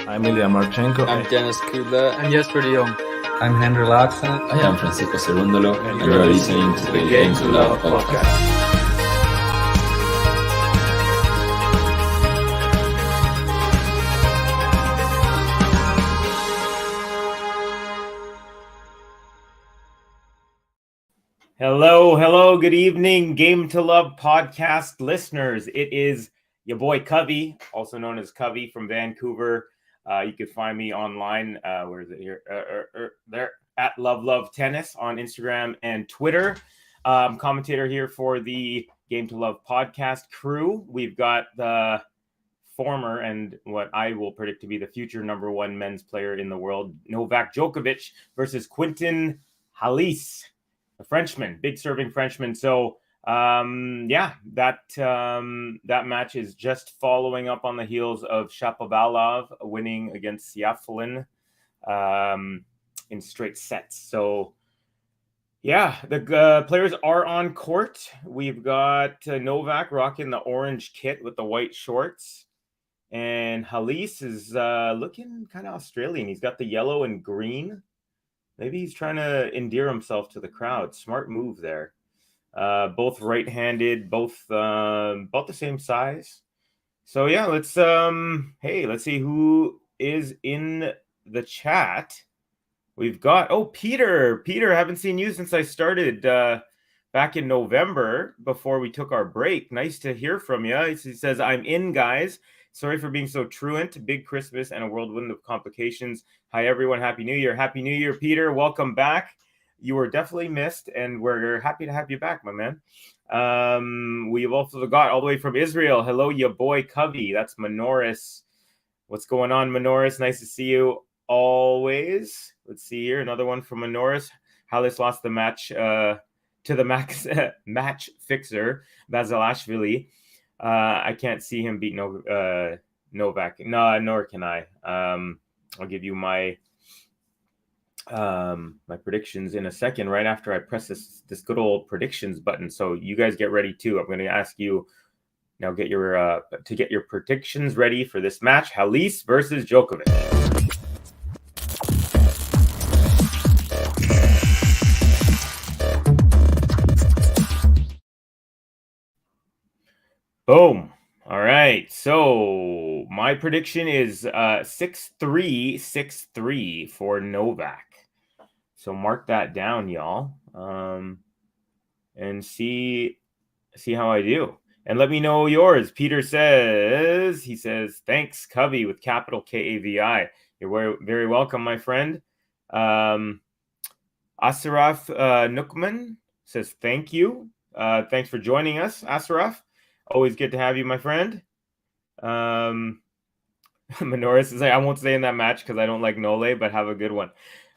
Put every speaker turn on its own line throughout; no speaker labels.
I'm Ilya Marchenko.
I'm Dennis Kudla.
I'm Jesper de Jong.
I'm Henry Laakson.
I am Francisco Cerundolo, and you are listening to the Game to Love podcast.
Hello, good evening, Game to Love podcast listeners. It is your boy Covey, also known as Covey from Vancouver. You can find me online. Where is it here? There at Love Tennis on Instagram and Twitter. Commentator here for the Game to Love podcast crew. We've got the former and what I will predict to be the future number one men's player in the world, Novak DJOKOVIC versus Quentin Halys. A Frenchman, big serving Frenchman. So, that match is just following up on the heels of Shapovalov winning against Siaflin in straight sets. So, the players are on court. We've got Novak rocking the orange kit with the white shorts. And Halys is looking kind of Australian. He's got the yellow and green. Maybe he's trying to endear himself to the crowd. Smart move there. Both right-handed, both about the same size. So let's see who is in the chat. We've got Peter. Peter, haven't seen you since I started back in November before we took our break. Nice to hear from you. He says, "I'm in, guys. Sorry for being so truant. Big Christmas and a whirlwind of complications. Hi, everyone. Happy New Year." Happy New Year, Peter. Welcome back. You were definitely missed, and we're happy to have you back, my man. We've also got all the way from Israel. Hello, your boy, Covey. That's Manoris. What's going on, Manoris? Nice to see you always. Let's see here. Another one from Manoris. Halys lost the match to the match fixer, Basilashvili. I can't see him beat Novak. No, nor can I. I'll give you my predictions in a second, right after I press this good old predictions button. So you guys get ready too. I'm going to ask you now get your predictions ready for this match: Halys versus Djokovic. Boom. All right. So my prediction is 6-3, 6-3 for Novak. So mark that down, y'all. And see how I do. And let me know yours. Peter says, thanks, Covey, with capital Kavi. You're very welcome, my friend. Asaraf Nukman says, thank you. Thanks for joining us, Asaraf. Always good to have you, my friend. Manoris is like, I won't stay in that match because I don't like Nole, but have a good one.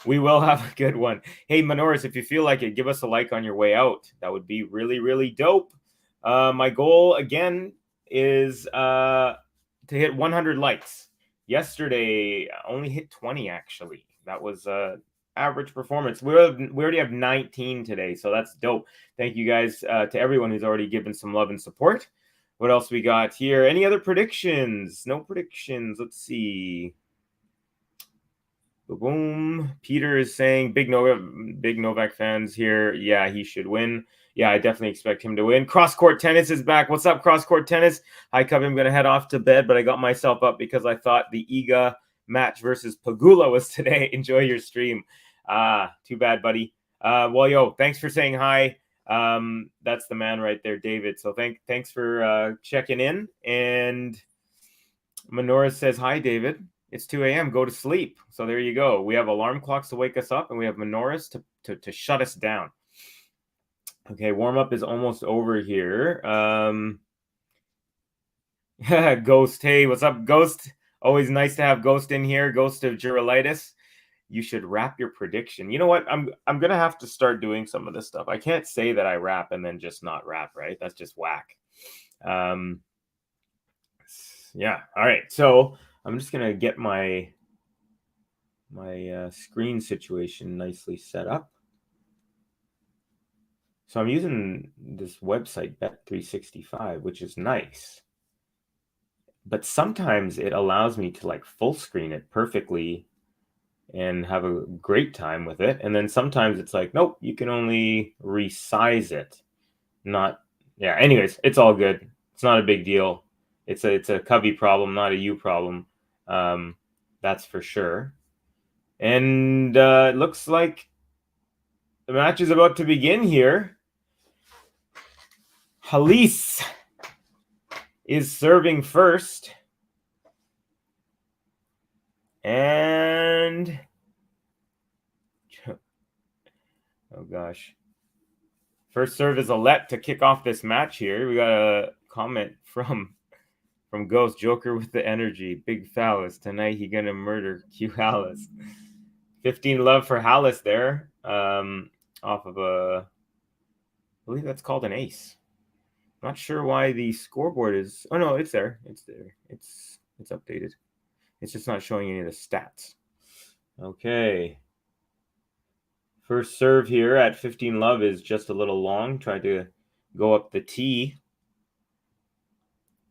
We will have a good one. Hey, Manoris, if you feel like it, give us a like on your way out. That would be really, really dope. My goal, again, is to hit 100 likes. Yesterday, I only hit 20, actually. That was average performance. We already have 19 today, so that's dope. Thank you guys to everyone who's already given some love and support. What else we got here? Any other predictions? No predictions. Let's see. Boom. Peter is saying big Novak fans here. Yeah, he should win. Yeah, I definitely expect him to win. Cross-court tennis is back. What's up, cross-court tennis? Hi, Cubby. I'm going to head off to bed, but I got myself up because I thought the Iga match versus Pegula was today. Enjoy your stream. Too bad, buddy. Thanks for saying hi. That's the man right there, David. So thanks for checking in. And Manoris says, hi, David. It's 2 a.m. Go to sleep. So there you go. We have alarm clocks to wake us up, and we have Manoris to shut us down. Okay, warm-up is almost over here. Ghost, hey, what's up, Ghost? Always nice to have Ghost in here. Ghost of Girolitis. You should wrap your prediction. You know what? I'm gonna have to start doing some of this stuff. I can't say that I rap and then just not rap, right? That's just whack. All right. So I'm just gonna get my screen situation nicely set up. So I'm using this website Bet365, which is nice. But sometimes it allows me to like full screen it perfectly and have a great time with it. And then sometimes it's like, nope, you can only resize it. Anyways, it's all good. It's not a big deal. It's a Covey problem, not a you problem. That's for sure. And it looks like the match is about to begin here. Halys is serving first. And oh gosh. First serve is Alette to kick off this match here. We got a comment from Ghost Joker with the energy. Big Halys. Tonight he gonna murder Q Halys. 15 love for Halys there. Off of I believe that's called an ace. Not sure why the scoreboard is. Oh no, it's there. It's there. It's updated. It's just not showing any of the stats. Okay. First serve here at 15 love is just a little long. Tried to go up the tee.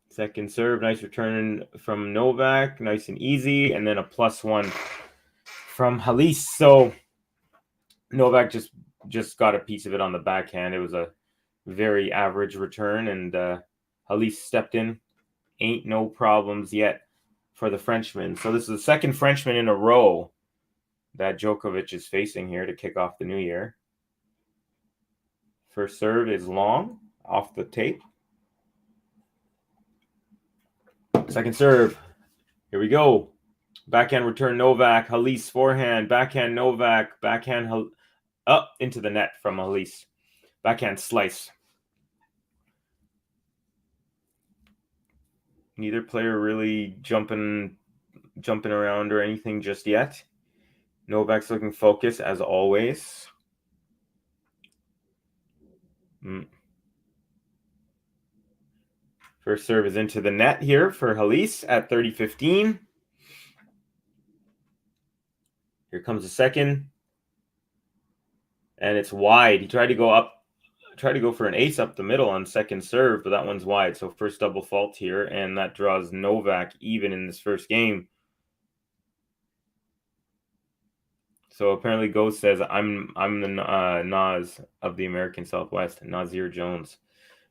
Second serve, nice return from Novak. Nice and easy. And then a +1 from Halys. So Novak just got a piece of it on the backhand. It was a very average return. And Halys stepped in. Ain't no problems yet for the Frenchman. So this is the second Frenchman in a row that Djokovic is facing here to kick off the new year. First serve is long, off the tape. Second serve. Here we go. Backhand return Novak. Halys forehand. Backhand Novak. Backhand up into the net from Halys. Backhand slice. Neither player really jumping around or anything just yet. Novak's looking focused as always. First serve is into the net here for Halys at 30-15. Here comes the second. And it's wide. He tried to go for an ace up the middle on second serve, but that one's wide. So first double fault here, and that draws Novak even in this first game. So apparently Ghost says, I'm the Nas of the American Southwest, Nazir Jones.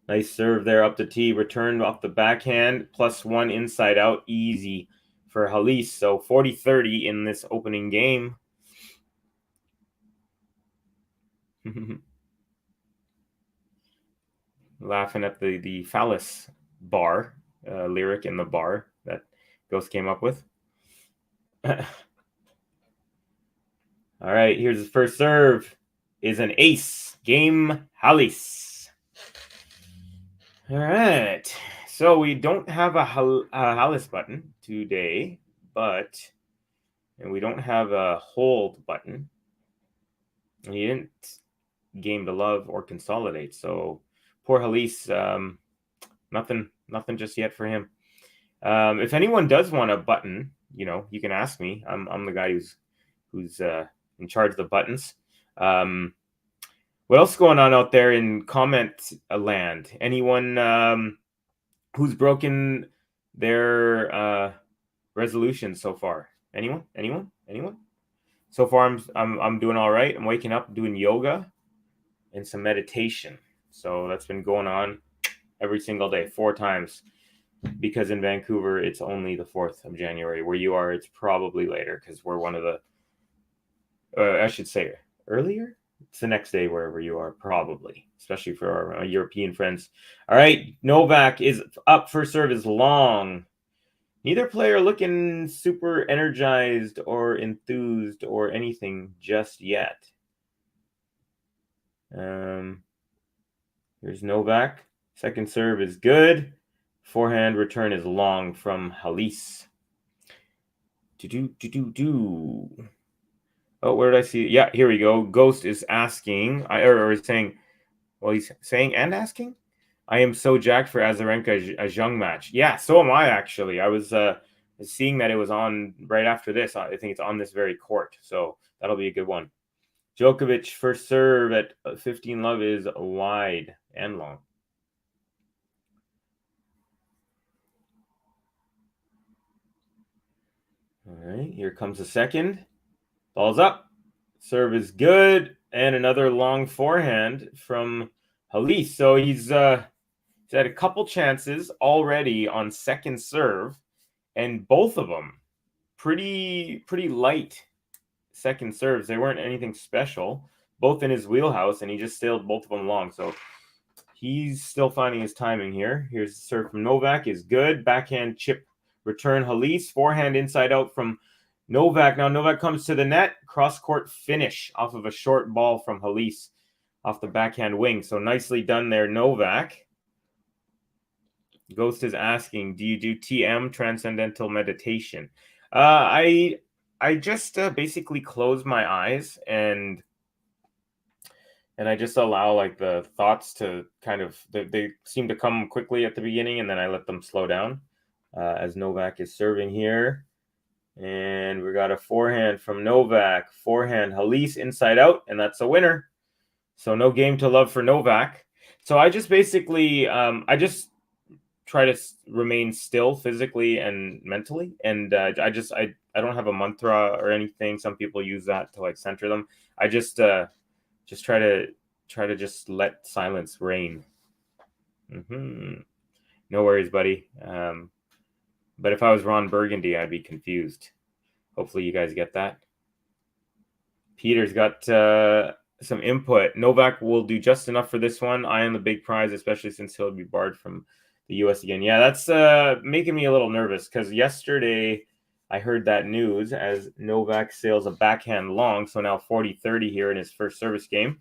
Nice serve there up the tee, returned off the backhand, +1 inside out, easy for Halys. So 40-30 in this opening game. Laughing at the phallus bar, lyric in the bar that Ghost came up with. All right, here's his first serve. Is an ace. Game Halys. All right. So we don't have a Halys button today, and we don't have a hold button. And he didn't game to love or consolidate. So poor Halys, nothing just yet for him. If anyone does want a button, you can ask me. I'm the guy who's in charge of the buttons. What else is going on out there in comment land? Anyone who's broken their resolution so far? Anyone? So far, I'm doing all right. I'm waking up, doing yoga, and some meditation. So that's been going on every single day, 4 times. Because in Vancouver, it's only the 4th of January. Where you are, it's probably later because we're one of the. I should say earlier. It's the next day wherever you are, probably, especially for our European friends. All right, Novak is up. First serve is long. Neither player looking super energized or enthused or anything just yet. Here's Novak. Second serve is good. Forehand return is long from Halys. Oh, where did I see it? Yeah, here we go. Ghost is asking, or saying, well, he's saying and asking. I am so jacked for Azarenka Zhang match. Yeah, so am I actually. I was seeing that it was on right after this. I think it's on this very court, so that'll be a good one. Djokovic first serve at 15 love is wide and long. All right, here comes the second. Ball's up. Serve is good. And another long forehand from Halys. So he's had a couple chances already on second serve, and both of them pretty light second serves. They weren't anything special, both in his wheelhouse, and he just sailed both of them long. So he's still finding his timing here. Here's the serve from Novak is good. Backhand chip return Halys. Forehand inside out from Novak. Now Novak comes to the net. Cross-court finish off of a short ball from Halys off the backhand wing. So nicely done there, Novak. Ghost is asking, do you do TM, Transcendental Meditation? I just basically close my eyes and I just allow like the thoughts to kind of, they seem to come quickly at the beginning, and then I let them slow down as Novak is serving here. And we got a forehand from Novak. Forehand, Halys inside out, and that's a winner. So no game to love for Novak. So I just basically, I just try to remain still physically and mentally. And I don't have a mantra or anything. Some people use that to like center them. I just try to just let silence reign. No worries, buddy. But if I was Ron Burgundy, I'd be confused. Hopefully you guys get that. Peter's got some input. Novak will do just enough for this one. I am the big prize, especially since he'll be barred from the U.S. again. Yeah, that's making me a little nervous because yesterday I heard that news as Novak sails a backhand long, so now 40-30 here in his first service game.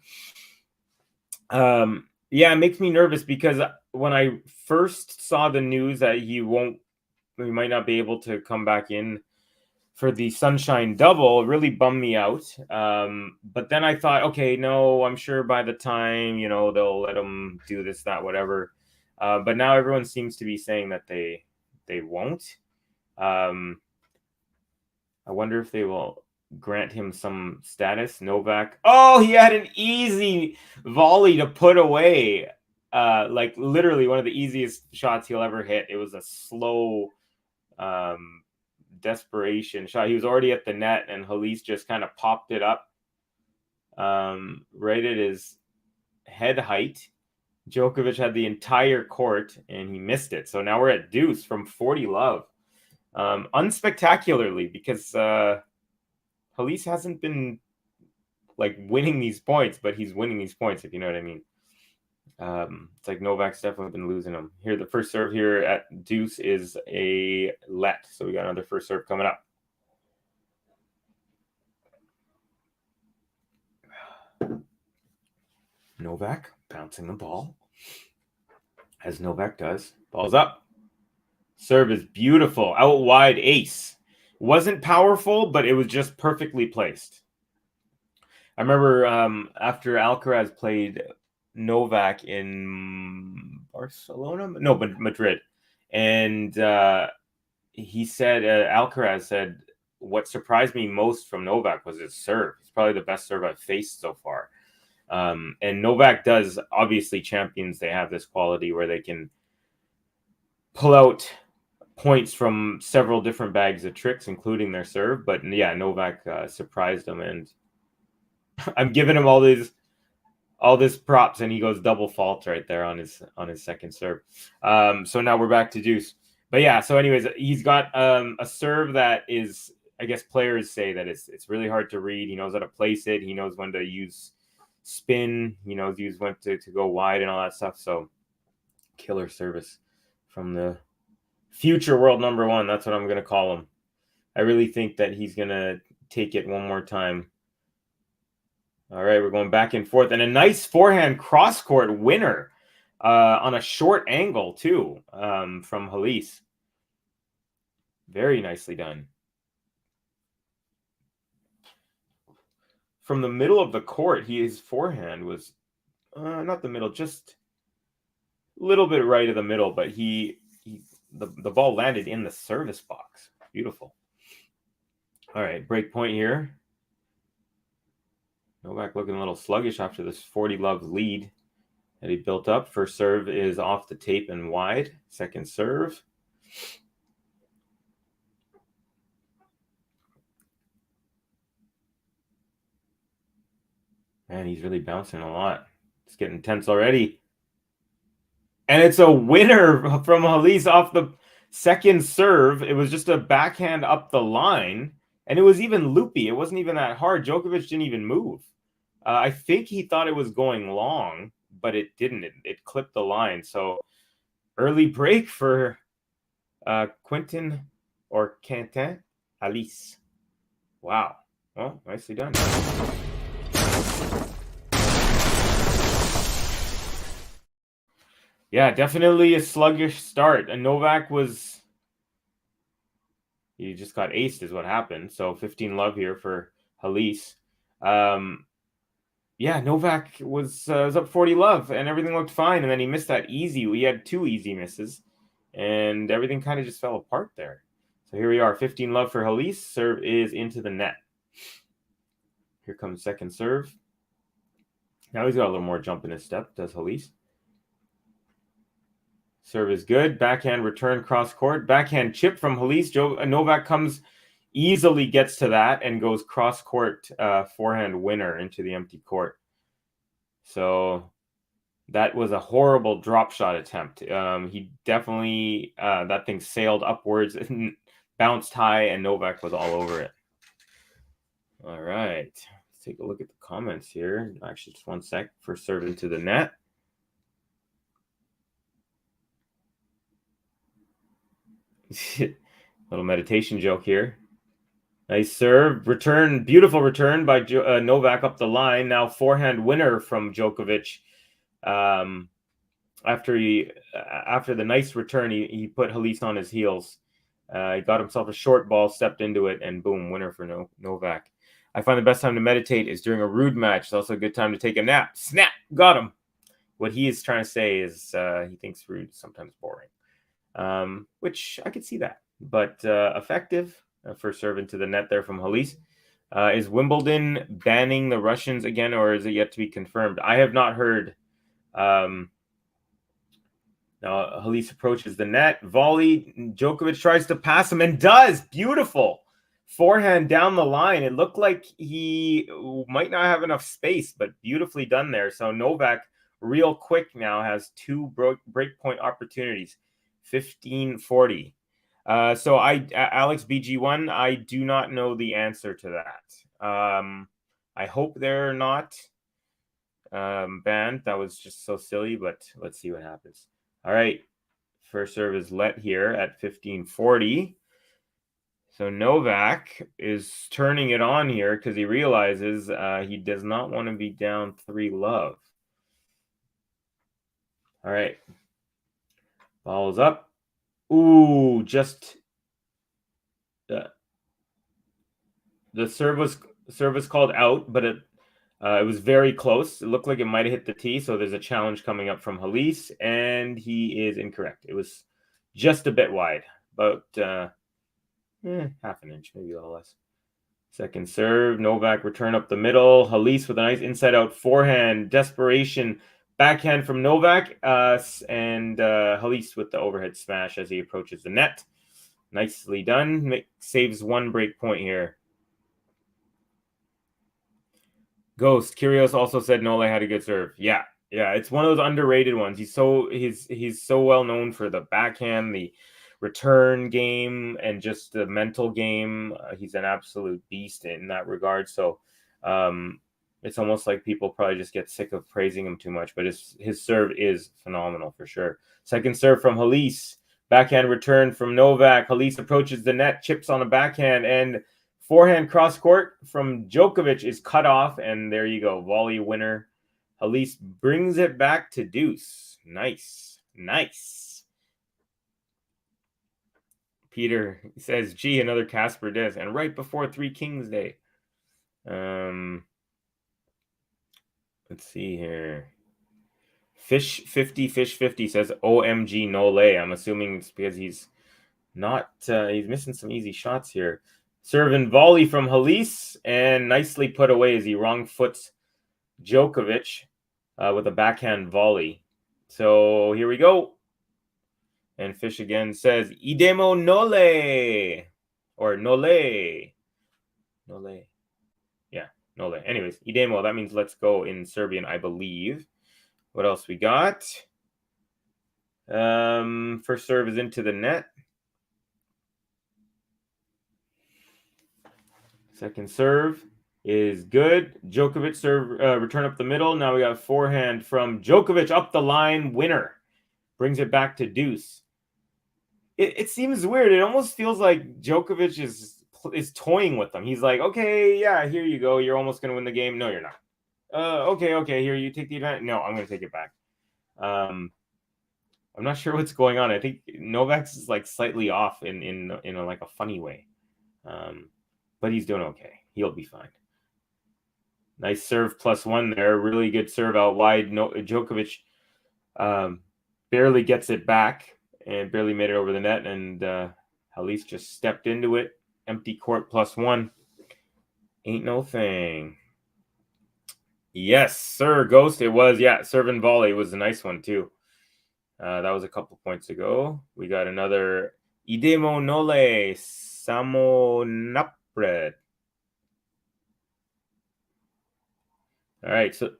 Yeah, it makes me nervous because when I first saw the news that he might not be able to come back in for the Sunshine Double, it really bummed me out. But then I thought, okay, no, I'm sure by the time, they'll let him do this, that, whatever. But now everyone seems to be saying that they won't. I wonder if they will grant him some status. Novak. Oh, he had an easy volley to put away. Like literally one of the easiest shots he'll ever hit. It was a slow desperation shot. He was already at the net, and Halys just kind of popped it up right at his head height. Djokovic had the entire court, and he missed it. So now we're at deuce from 40 love. Unspectacularly, because Halys hasn't been like winning these points, but he's winning these points, if you know what I mean. It's like Novak's definitely been losing them. Here, the first serve here at deuce is a let. So we got another first serve coming up. Novak bouncing the ball, as Novak does. Ball's up. Serve is beautiful. Out wide ace. Wasn't powerful, but it was just perfectly placed. I remember after Alcaraz played Novak in Barcelona? No, but Madrid. And he said, Alcaraz said, what surprised me most from Novak was his serve. It's probably the best serve I've faced so far. And Novak does, obviously champions, they have this quality where they can pull out points from several different bags of tricks, including their serve. But yeah, Novak surprised him, and I'm giving him all this props, and he goes double fault right there on his second serve. So now we're back to deuce. But yeah, so anyways, he's got a serve that is, I guess players say that it's really hard to read. He knows how to place it. He knows when to use spin. He knows when to go wide and all that stuff. So killer service from the future world number one. That's what I'm going to call him. I really think that he's going to take it one more time. All right, we're going back and forth. And a nice forehand cross-court winner on a short angle, too, from Halys. Very nicely done. From the middle of the court, his forehand was not the middle, just a little bit right of the middle, but the ball landed in the service box. Beautiful. All right, break point here. Novak looking a little sluggish after this 40 love lead that he built up. First serve is off the tape and wide. Second serve. Man, he's really bouncing a lot. It's getting tense already. And it's a winner from Halys off the second serve. It was just a backhand up the line. And it was even loopy. It wasn't even that hard. Djokovic didn't even move. I think he thought it was going long, but it didn't. It clipped the line. So early break for Quentin or Quentin Halys. Wow. Well, nicely done. Yeah, definitely a sluggish start. And Novak was... He just got aced is what happened. So 15 love here for Halys. Yeah, Novak was up 40 love and everything looked fine. And then he missed that easy. We had 2 easy misses. And everything kind of just fell apart there. So here we are, 15 love for Halys. Serve is into the net. Here comes second serve. Now he's got a little more jump in his step, does Halys. Serve is good. Backhand return cross court. Backhand chip from Halys. Novak comes, easily gets to that and goes cross court forehand winner into the empty court. So that was a horrible drop shot attempt. He definitely, that thing sailed upwards and bounced high, and Novak was all over it. All right. Let's take a look at the comments here. Actually, just one sec for serve into the net. Little meditation joke here. Nice serve. Return. Beautiful return by Novak up the line. Now forehand winner from Djokovic. After the nice return, he put Halys on his heels. He got himself a short ball, stepped into it, and boom, winner for Novak. I find the best time to meditate is during a rude match. It's also a good time to take a nap. Snap! Got him! What he is trying to say is he thinks rude is sometimes boring. Which I could see that. But effective for serve into the net there from Halys. Is Wimbledon banning the Russians again, or is it yet to be confirmed? I have not heard. Now Halys approaches the net. Volley. Djokovic tries to pass him and does. Beautiful. Forehand down the line. It looked like he might not have enough space, but beautifully done there. So Novak, real quick now, has 2 breakpoint opportunities. 15-40. So Alex BG1, I do not know the answer to that. I hope they're not banned. That was just so silly, but let's see what happens. All right. First serve is let here at 15-40. So Novak is turning it on here because he realizes he does not want to be down 3 love. All right. Ball's up. Ooh, just the serve was called out, but it was very close. It looked like it might have hit the tee, so there's a challenge coming up from Halys, and he is incorrect. It was just a bit wide, about half an inch, maybe a little less. Second serve, Novak return up the middle. Halys with a nice inside-out forehand. Desperation backhand from Novak, and Halys with the overhead smash as he approaches the net. Nicely done. Saves 1 break point here. Ghost Kyrgios also said Nole had a good serve. Yeah, it's one of those underrated ones. He's so well known for the backhand, the return game, and just the mental game. He's an absolute beast in that regard. So it's almost like people probably just get sick of praising him too much, but his serve is phenomenal for sure. Second serve from Halys. Backhand return from Novak. Halys approaches the net, chips on a backhand, and forehand cross court from Djokovic is cut off, and there you go. Volley winner. Halys brings it back to deuce. Nice. Peter says, gee, another Casper Des. And right before 3 Kings Day. Let's see here. Fish 50 says, OMG, no lay. I'm assuming it's because he's not, he's missing some easy shots here. Serve and volley from Halys, and nicely put away as he wrong foots Djokovic with a backhand volley. So here we go. And Fish again says, idemo nole, or nole. Yeah, Nole. Anyways, idemo, that means let's go in Serbian, I believe. What else we got? First serve is into the net. Second serve is good. Djokovic serve, return up the middle. Now we got forehand from Djokovic up the line, winner. Brings it back to deuce. It seems weird. It almost feels like Djokovic is toying with them. He's like, okay, yeah, here you go. You're almost going to win the game. No, you're not. Okay, here, you take the advantage. No, I'm going to take it back. I'm not sure what's going on. I think Novak's is like slightly off in a, like a funny way. But he's doing okay. He'll be fine. Nice serve +1 there. Really good serve out wide. Djokovic barely gets it back and barely made it over the net. And Halys just stepped into it. Empty court +1. Ain't no thing. Yes, sir, Ghost. It was, yeah. Serve and volley was a nice one, too. That was a couple points ago. We got another idemo nole samo napred. All right, so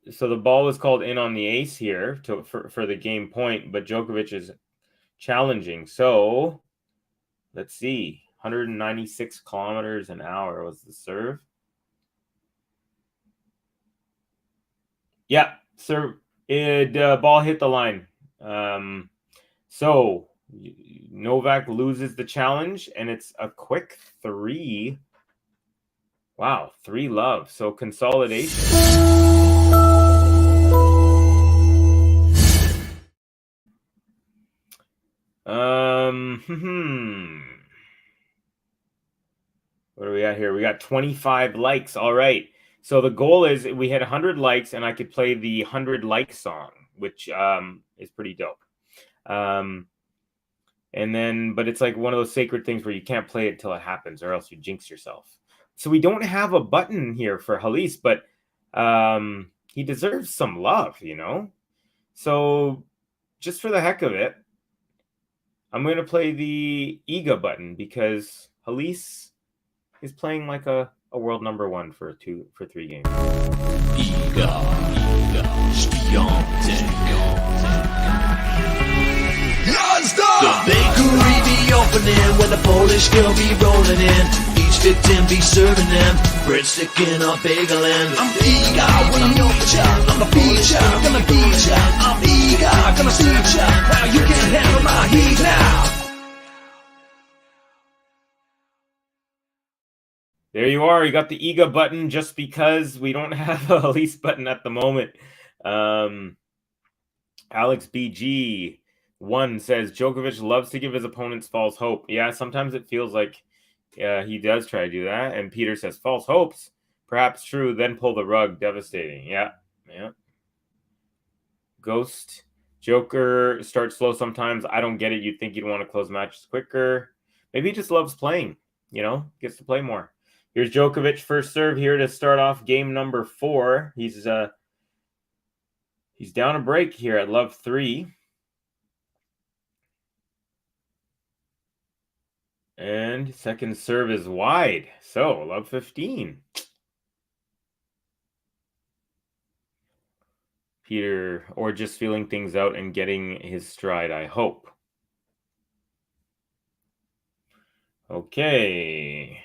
the ball was called in on the ace here for the game point, but Djokovic is challenging. So let's see, 196 kilometers an hour was the serve. Yeah, serve. Ball hit the line. So Novak loses the challenge, and it's a quick 3. Wow, 3-love. So consolidation. What do we got here? We got 25 likes. All right. So the goal is we had 100 likes, and I could play the 100 like song, which is pretty dope. And then, but it's like one of those sacred things where you can't play it till it happens, or else you jinx yourself. So we don't have a button here for Halys, but he deserves some love, you know? So just for the heck of it, I'm going to play the Iga button because Halys is playing like a world number 1 for 3 games. Iga,
The bakery be opening when the Polish girl be rolling in. Each victim be serving them breadstick in a bagel and I'm eager when I'm your child. I'm the feature, gonna beat ya. I'm eager, gonna see ya. Now you can't handle my heat now.
There you are. You got the Iga button just because we don't have a Halys button at the moment. Alex BG1 says Djokovic loves to give his opponents false hope. Yeah, sometimes it feels like he does try to do that. And Peter says false hopes, perhaps true, then pull the rug. Devastating. Yeah. Ghost Joker starts slow sometimes. I don't get it. You'd think you'd want to close matches quicker. Maybe he just loves playing, gets to play more. Here's Djokovic, first serve here to start off game number 4. He's down a break here at love 3. And second serve is wide. So, love 15. Peter, or just feeling things out and getting his stride, I hope. Okay.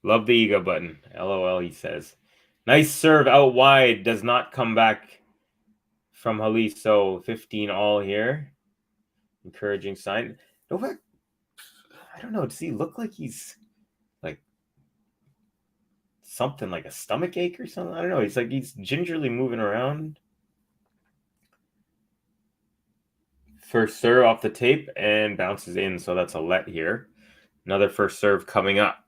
Love the Iga button. LOL, he says. Nice serve out wide. Does not come back from Halys. So 15 all here. Encouraging sign. Novak, I don't know. Does he look like he's like something like a stomach ache or something? I don't know. He's gingerly moving around. First serve off the tape and bounces in. So that's a let here. Another first serve coming up.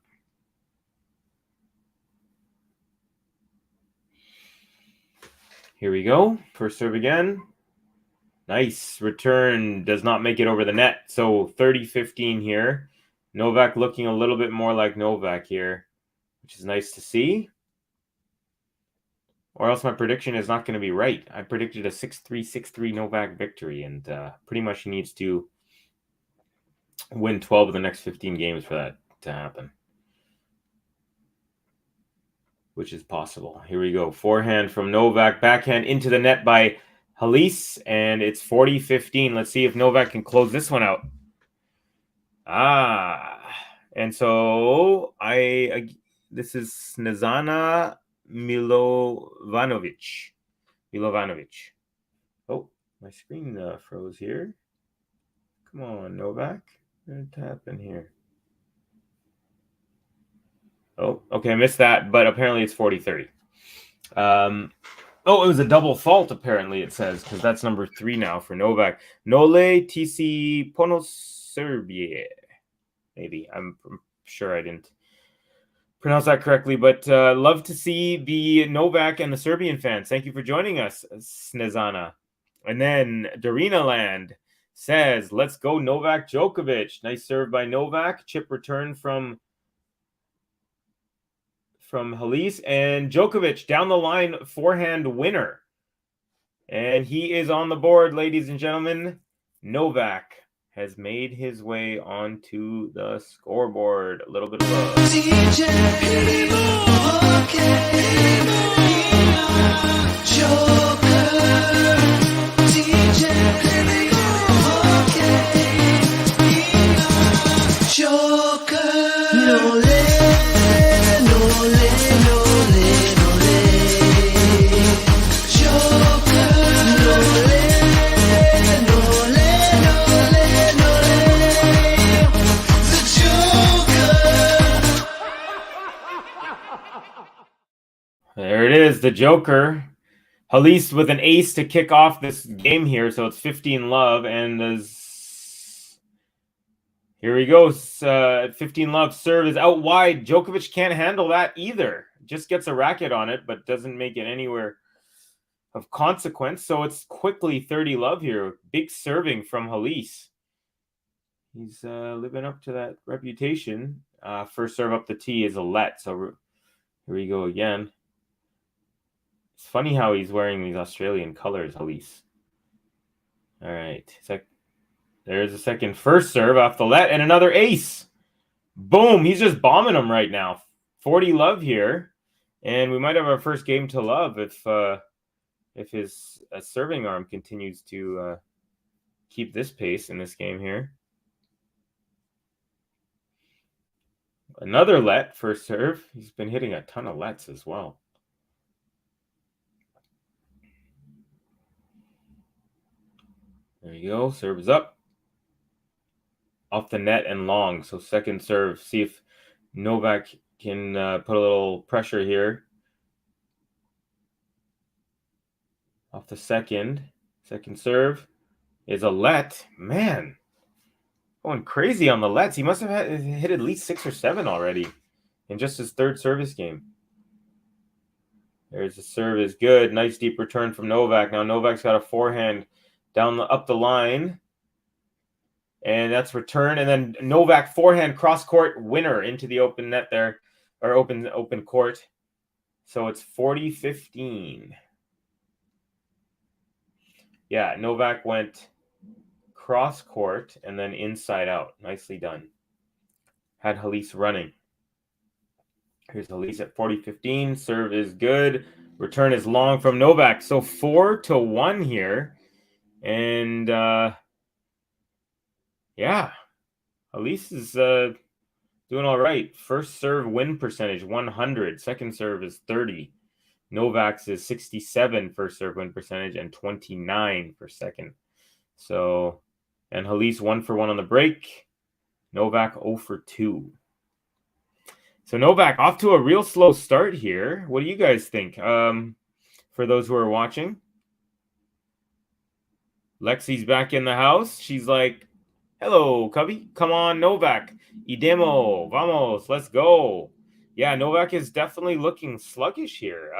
Here we go. First serve again. Nice return. Does not make it over the net. So 30-15 here. Novak looking a little bit more like Novak here, which is nice to see. Or else my prediction is not going to be right. I predicted a 6-3, 6-3 Novak victory, and pretty much he needs to win 12 of the next 15 games for that to happen. which is possible. Here we go. Forehand from Novak, backhand into the net by Halys, and it's 40-15. Let's see if Novak can close this one out. And so this is Snezana Milovanovic. Oh, my screen froze here. Come on, Novak. What happened here? Oh, okay, I missed that, but apparently it's 40-30. Oh, it was a double fault, apparently, it says, because that's number 3 now for Novak. Nole TC Ponoserbie. Maybe. I'm sure I didn't pronounce that correctly, but love to see the Novak and the Serbian fans. Thank you for joining us, Snezana. And then Darina Land says, let's go Novak Djokovic. Nice serve by Novak. Chip return from Halys, and Djokovic down the line, forehand winner. And he is on the board, ladies and gentlemen. Novak has made his way onto the scoreboard. A little bit of love. There it is, the Joker. Halys with an ace to kick off this game here, so it's 15 love, and here he goes. 15 love serve is out wide. Djokovic can't handle that either. Just gets a racket on it, but doesn't make it anywhere of consequence. So it's quickly 30 love here. Big serving from Halys. He's living up to that reputation. First serve up the tee is a let. So here we go again. It's funny how he's wearing these Australian colors, Halys. All right. There's a second first serve off the let and another ace. Boom. He's just bombing them right now. 40 love here. And we might have our first game to love if his serving arm continues to keep this pace in this game here. Another let first serve. He's been hitting a ton of lets as well. There you go. Serve is up. Off the net and long. So second serve. See if Novak can put a little pressure here. Off the second. Second serve is a let. Man. Going crazy on the lets. He must have hit at least 6 or 7 already in just his third service game. There's the serve is good. Nice deep return from Novak. Now Novak's got a forehand up the line. And that's return. And then Novak forehand cross court winner into the open net there, or open court. So it's 40-15. Yeah, Novak went cross court and then inside out. Nicely done. Had Halys running. Here's Halys at 40-15. Serve is good. Return is long from Novak. So 4-1 here. And yeah, Halys is doing all right. First serve win percentage, 100. Second serve is 30. Novak's is 67 first serve win percentage and 29 for second. So, and Halys 1 for 1 on the break. Novak 0 for 2. So Novak off to a real slow start here. What do you guys think? For those who are watching. Lexi's back in the house. She's like, hello, Cubby. Come on, Novak. Idemo. Vamos. Let's go. Yeah, Novak is definitely looking sluggish here.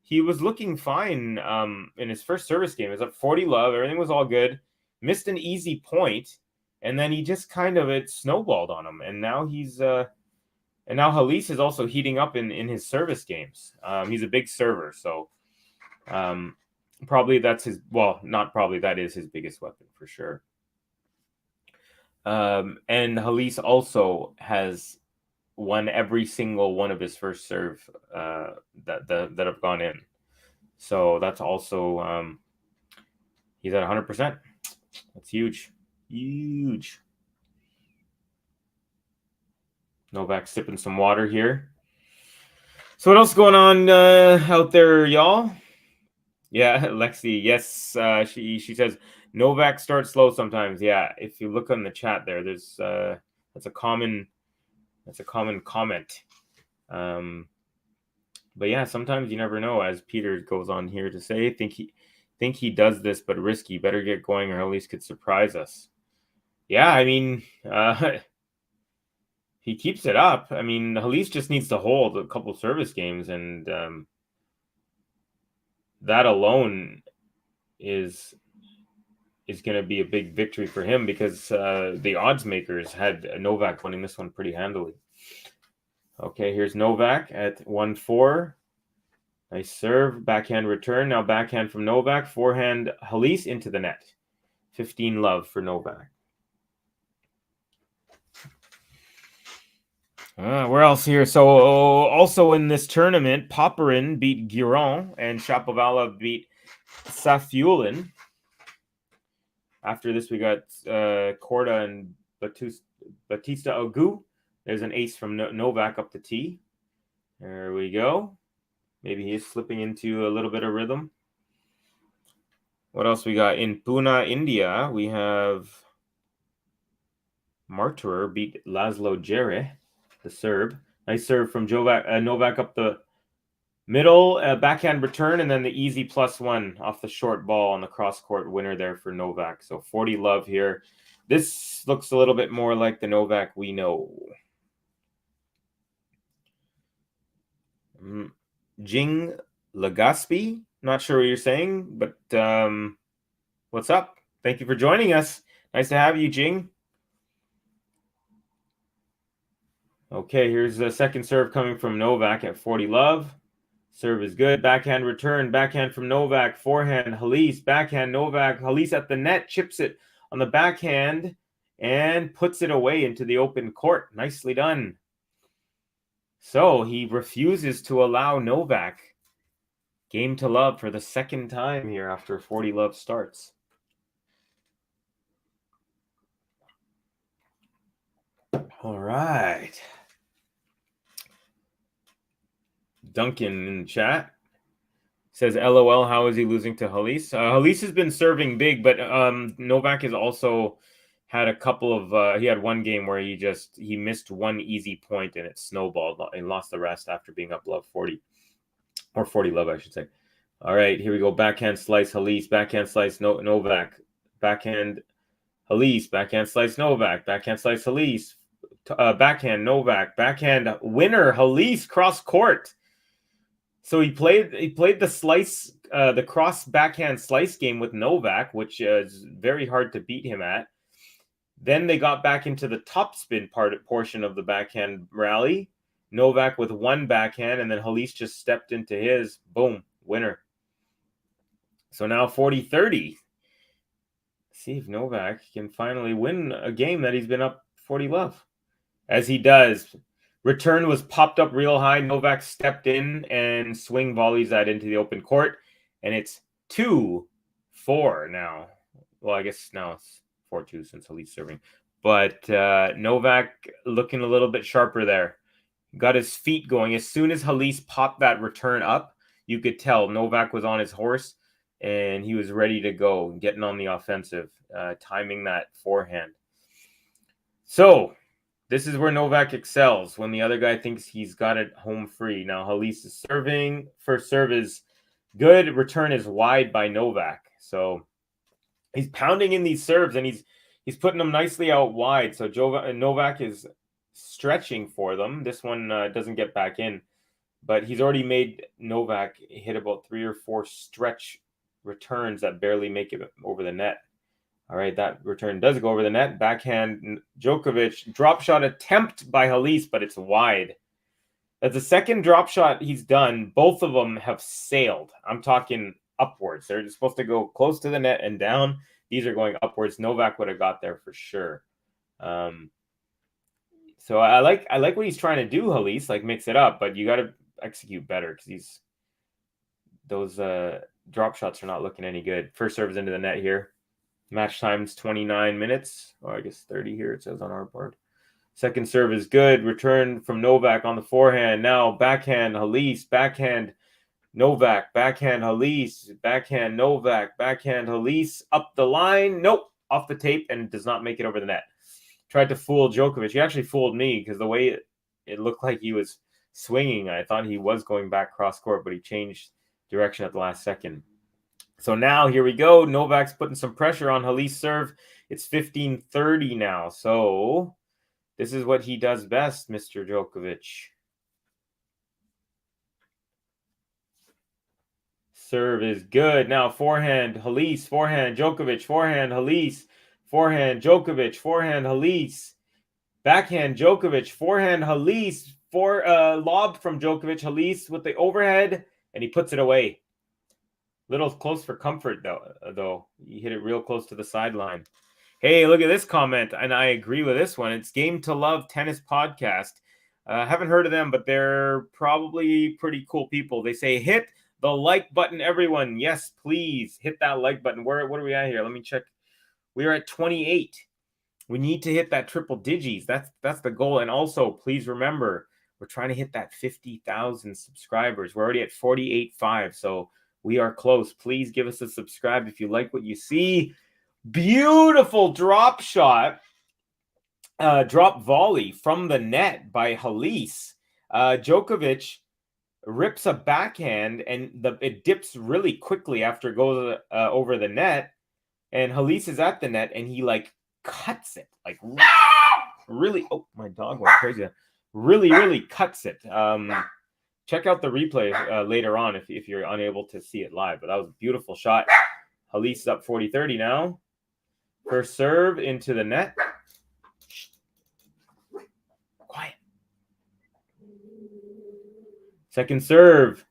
He was looking fine in his first service game. It was up 40 love. Everything was all good. Missed an easy point, and then he just it snowballed on him. And now now Halys is also heating up in his service games. He's a big server, so probably that is his biggest weapon for sure. And Halys also has won every single one of his first serve that have gone in. So that's also he's at 100%. That's huge. Huge. Novak sipping some water here. So what else is going on out there, y'all? Yeah, Lexi. Yes, she says Novak starts slow sometimes. Yeah, if you look on the chat there, there's that's a common comment. But yeah, sometimes you never know. As Peter goes on here to say, think he does this, but risky. Better get going, or at least could surprise us. Yeah, I mean, he keeps it up. I mean, Halys just needs to hold a couple service games, and that alone is going to be a big victory for him, because the odds makers had Novak winning this one pretty handily. Okay, here's Novak at 1-4. Nice serve, backhand return. Now backhand from Novak, forehand Halys into the net. 15 love for Novak. Where else here? So also in this tournament, Popperin beat Giron and Shapovalov beat Safiullin. After this, we got Korda and Batista Agu. There's an ace from Novak up the tee. There we go. Maybe he's slipping into a little bit of rhythm. What else we got? In Pune, India, we have Martyr beat Laszlo Djere, the Serb. Nice serve from Novak up the middle, backhand return, and then the easy +1 off the short ball on the cross-court winner there for Novak. So 40 love here. This looks a little bit more like the Novak we know. Jing Legaspi, not sure what you're saying, but what's up? Thank you for joining us. Nice to have you, Jing. Okay, here's the second serve coming from Novak at 40 love. Serve is good. Backhand return. Backhand from Novak. Forehand Halys. Backhand Novak. Halys at the net. Chips it on the backhand and puts it away into the open court. Nicely done. So he refuses to allow Novak game to love for the second time here after 40 love starts. All right. Duncan in the chat says, LOL, how is he losing to Halys? Halys has been serving big, but Novak has also had a couple of, he had one game where he missed one easy point and it snowballed and lost the rest after being up love 40, or 40 love, I should say. All right, here we go. Backhand slice Halys, backhand slice Novak, backhand Halys, backhand slice Novak, backhand slice Halys, backhand Novak, backhand winner Halys cross court. So he played the slice, the cross backhand slice game with Novak, which is very hard to beat him at. Then they got back into the topspin portion of the backhand rally. Novak with one backhand, and then Halys just stepped into his. Boom, winner. So now 40-30. See if Novak can finally win a game that he's been up 40 love. As he does. Return was popped up real high. Novak stepped in and swing volleys that into the open court. And it's 2-4 now. Well, I guess now it's 4-2 since Halys serving. But Novak looking a little bit sharper there. Got his feet going. As soon as Halys popped that return up, you could tell Novak was on his horse and he was ready to go, getting on the offensive, timing that forehand. So this is where Novak excels, when the other guy thinks he's got it home free. Now Halys is serving. First serve is good. Return is wide by Novak. So he's pounding in these serves, and he's putting them nicely out wide. So Novak is stretching for them. This one doesn't get back in, but he's already made Novak hit about 3 or 4 stretch returns that barely make it over the net. All right, that return does go over the net. Backhand Djokovic, drop shot attempt by Halys, but it's wide. That's the second drop shot he's done. Both of them have sailed. I'm talking upwards. They're supposed to go close to the net and down. These are going upwards. Novak would have got there for sure. So I like what he's trying to do, Halys, like mix it up, but you got to execute better because those drop shots are not looking any good. First serve is into the net here. Match time's 29 minutes, or I guess 30 here, it says on our board. Second serve is good. Return from Novak on the forehand. Now backhand, Halys, backhand, Novak, backhand, Halys, backhand, Novak, backhand, Halys, up the line. Nope, off the tape, and does not make it over the net. Tried to fool Djokovic. He actually fooled me because the way it looked like he was swinging, I thought he was going back cross court, but he changed direction at the last second. So now here we go. Novak's putting some pressure on Halys' serve. It's 15-30 now. So this is what he does best, Mr. Djokovic. Serve is good. Now forehand, Halys, forehand, Djokovic, forehand, Halys, forehand, Djokovic, forehand, Halys, backhand, Djokovic, forehand, Halys, lob from Djokovic, Halys with the overhead, and he puts it away. Little close for comfort, though. He hit it real close to the sideline. Hey, look at this comment, and I agree with this one. It's Game to Love Tennis Podcast. Haven't heard of them, but they're probably pretty cool people. They say, hit the like button, everyone. Yes, please hit that like button. What are we at here? Let me check. We are at 28. We need to hit that triple digits. That's the goal. And also, please remember, we're trying to hit that 50,000 subscribers. We're already at 48.5, so we are close. Please give us a subscribe if you like what you see. Beautiful drop shot, drop volley from the net by Halys. Djokovic rips a backhand, and it dips really quickly after it goes over the net. And Halys is at the net, and he like cuts it, like really. Oh, my dog went crazy. Really cuts it. Check out the replay later on if you're unable to see it live. But that was a beautiful shot. Halys is up 40-30 now. First serve into the net. Quiet. Second serve.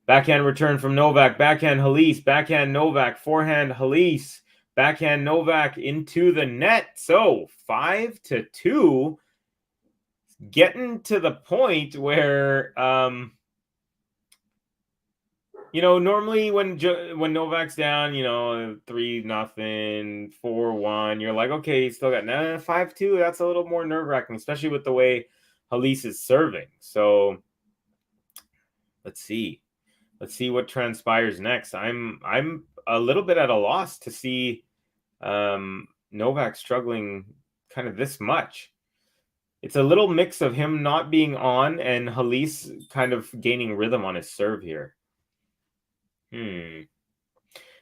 Backhand return from Novak. Backhand Halys. Backhand Novak. Forehand Halys. Backhand Novak into the net. So 5-2. Getting to the point where normally when Novak's down, 3-0, 4-1, you're like, okay, he's still got 5-2. That's a little more nerve-wracking, especially with the way Halys is serving. So let's see what transpires next. I'm a little bit at a loss to see Novak struggling kind of this much. It's a little mix of him not being on and Halys kind of gaining rhythm on his serve here.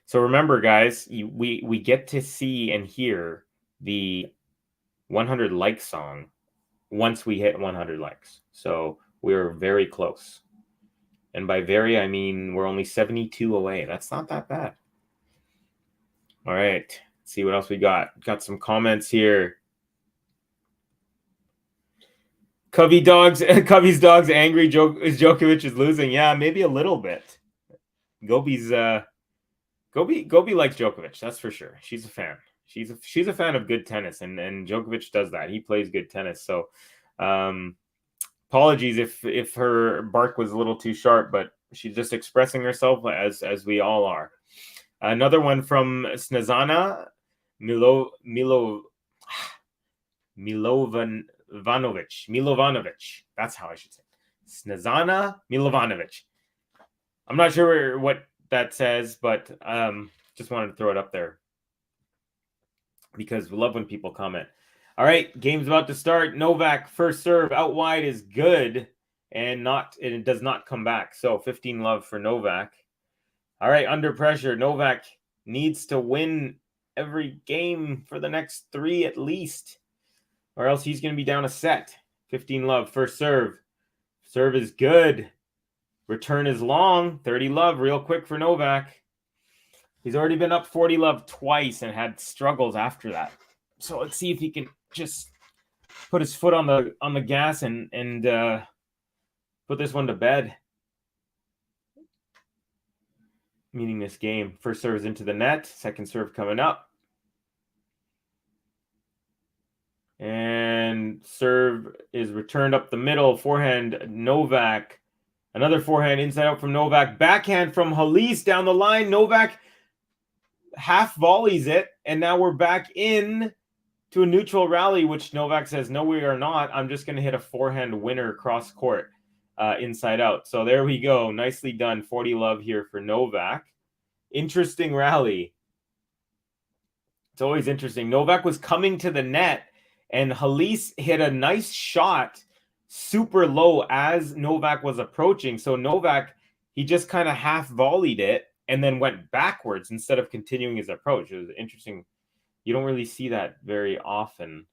So remember, guys, we get to see and hear the 100 like song once we hit 100 likes. So we're very close. And by very, I mean we're only 72 away. That's not that bad. All right. Let's see what else we got. Got some comments here. Covey's dog's angry. Djokovic is losing. Yeah, maybe a little bit. Gobi likes Djokovic, that's for sure. She's a fan. She's a fan of good tennis, and Djokovic does that. He plays good tennis. So apologies if her bark was a little too sharp, but she's just expressing herself as we all are. Another one from Snezana Milovanovic. That's how I should say it. Snezana Milovanovic. I'm not sure what that says, but just wanted to throw it up there because we love when people comment. All right, game's about to start. Novak first serve out wide is good, and it does not come back. So 15 love for Novak. All right, under pressure, Novak needs to win every game for the next 3 at least, or else he's going to be down a set. 15 love first serve. Serve is good. Return is long. 30 love real quick for Novak. He's already been up 40 love twice and had struggles after that. So let's see if he can just put his foot on the gas and put this one to bed. Meaning this game. First serve is into the net. Second serve coming up. And serve is returned up the middle. Forehand, Novak. Another forehand inside out from Novak. Backhand from Halys down the line. Novak half volleys it. And now we're back in to a neutral rally, which Novak says, no, we are not. I'm just going to hit a forehand winner cross court inside out. So there we go. Nicely done. 40 love here for Novak. Interesting rally. It's always interesting. Novak was coming to the net, and Halys hit a nice shot super low as Novak was approaching. So Novak, he just kind of half volleyed it and then went backwards instead of continuing his approach. It was interesting. You don't really see that very often.